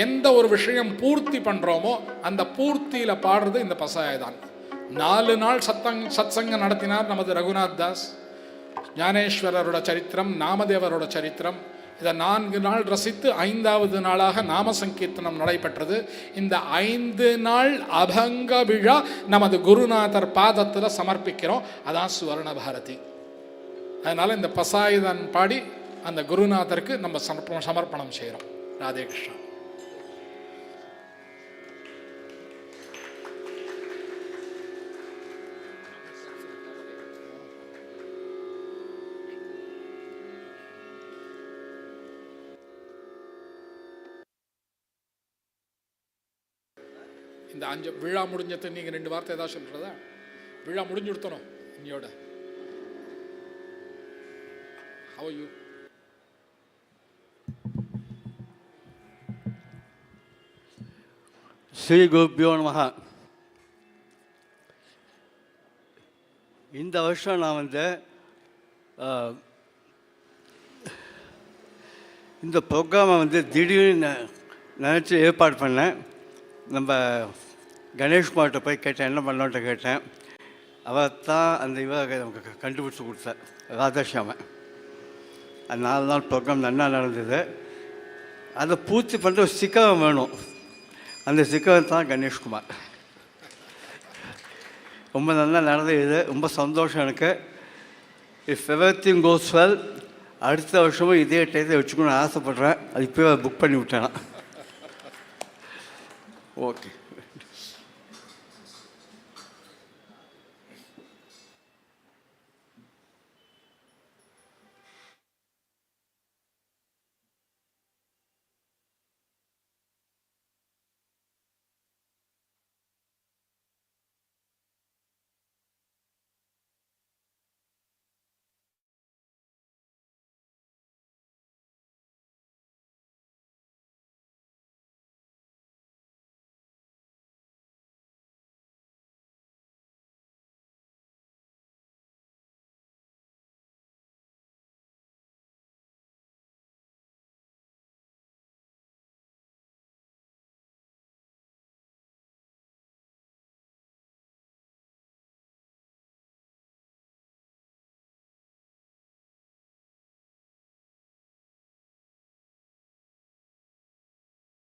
எந்த ஒரு விஷயம் பூர்த்தி பண்ணுறோமோ அந்த பூர்த்தியில் பாடுறது இந்த பசாயதான். 4 நாள் சத்சங்கம் நடத்தினார் நமது ரகுநாத் தாஸ். ஞானேஸ்வரரோட சரித்திரம், நாமதேவரோட சரித்திரம், இதை 4 நாள் ரசித்து 5வது நாளாக நாம சங்கீர்த்தனம் நடைபெற்றது. இந்த 5 நாள் அபங்க விழா நமது குருநாதர் பாதத்தில் சமர்ப்பிக்கிறோம். அதான் சுவர்ண பாரதி. அதனால் இந்த பசாயுதான் பாடி அந்த குருநாதருக்கு நம்ம சமர்ப்பணம் செய்கிறோம். ராதே கிருஷ்ணா. இந்த 5 விழா முடிஞ்சது. நீங்கள் 2 வார்த்தை ஏதாவது சொல்கிறதா? விழா முடிஞ்சு கொடுத்தணும் இன்னையோட. How are you? ஸ்ரீ குருப்பியோ நமஹ. இந்த வருஷம் நான் இந்த ப்ரோக்ராமை திடீர்னு நினச்சி ஏற்பாடு பண்ணேன். நம்ம கணேஷ்குமார்கிட்ட போய் கேட்டேன், என்ன பண்ணோன்ட்டு கேட்டேன். அவர் தான் அந்த நமக்கு கண்டுபிடிச்சி கொடுத்தார், ராதாஷியாமன். அது 4 நாள் ப்ரோக்ராம் நல்லா நடந்தது. அதை பூர்த்தி பண்ணுற ஒரு சிக்கரம் வேணும். அந்த சிக்கரம் தான் கணேஷ்குமார். ரொம்ப நல்லா நடந்தது. ரொம்ப சந்தோஷம் எனக்கு. இஃப் எவ்ரிதிங் கோஸ் வெல், அடுத்த வருஷமும் இதே டைத்தை வச்சுக்கணும்னு ஆசைப்பட்றேன். அது இப்போயே புக் பண்ணி விட்டேன்.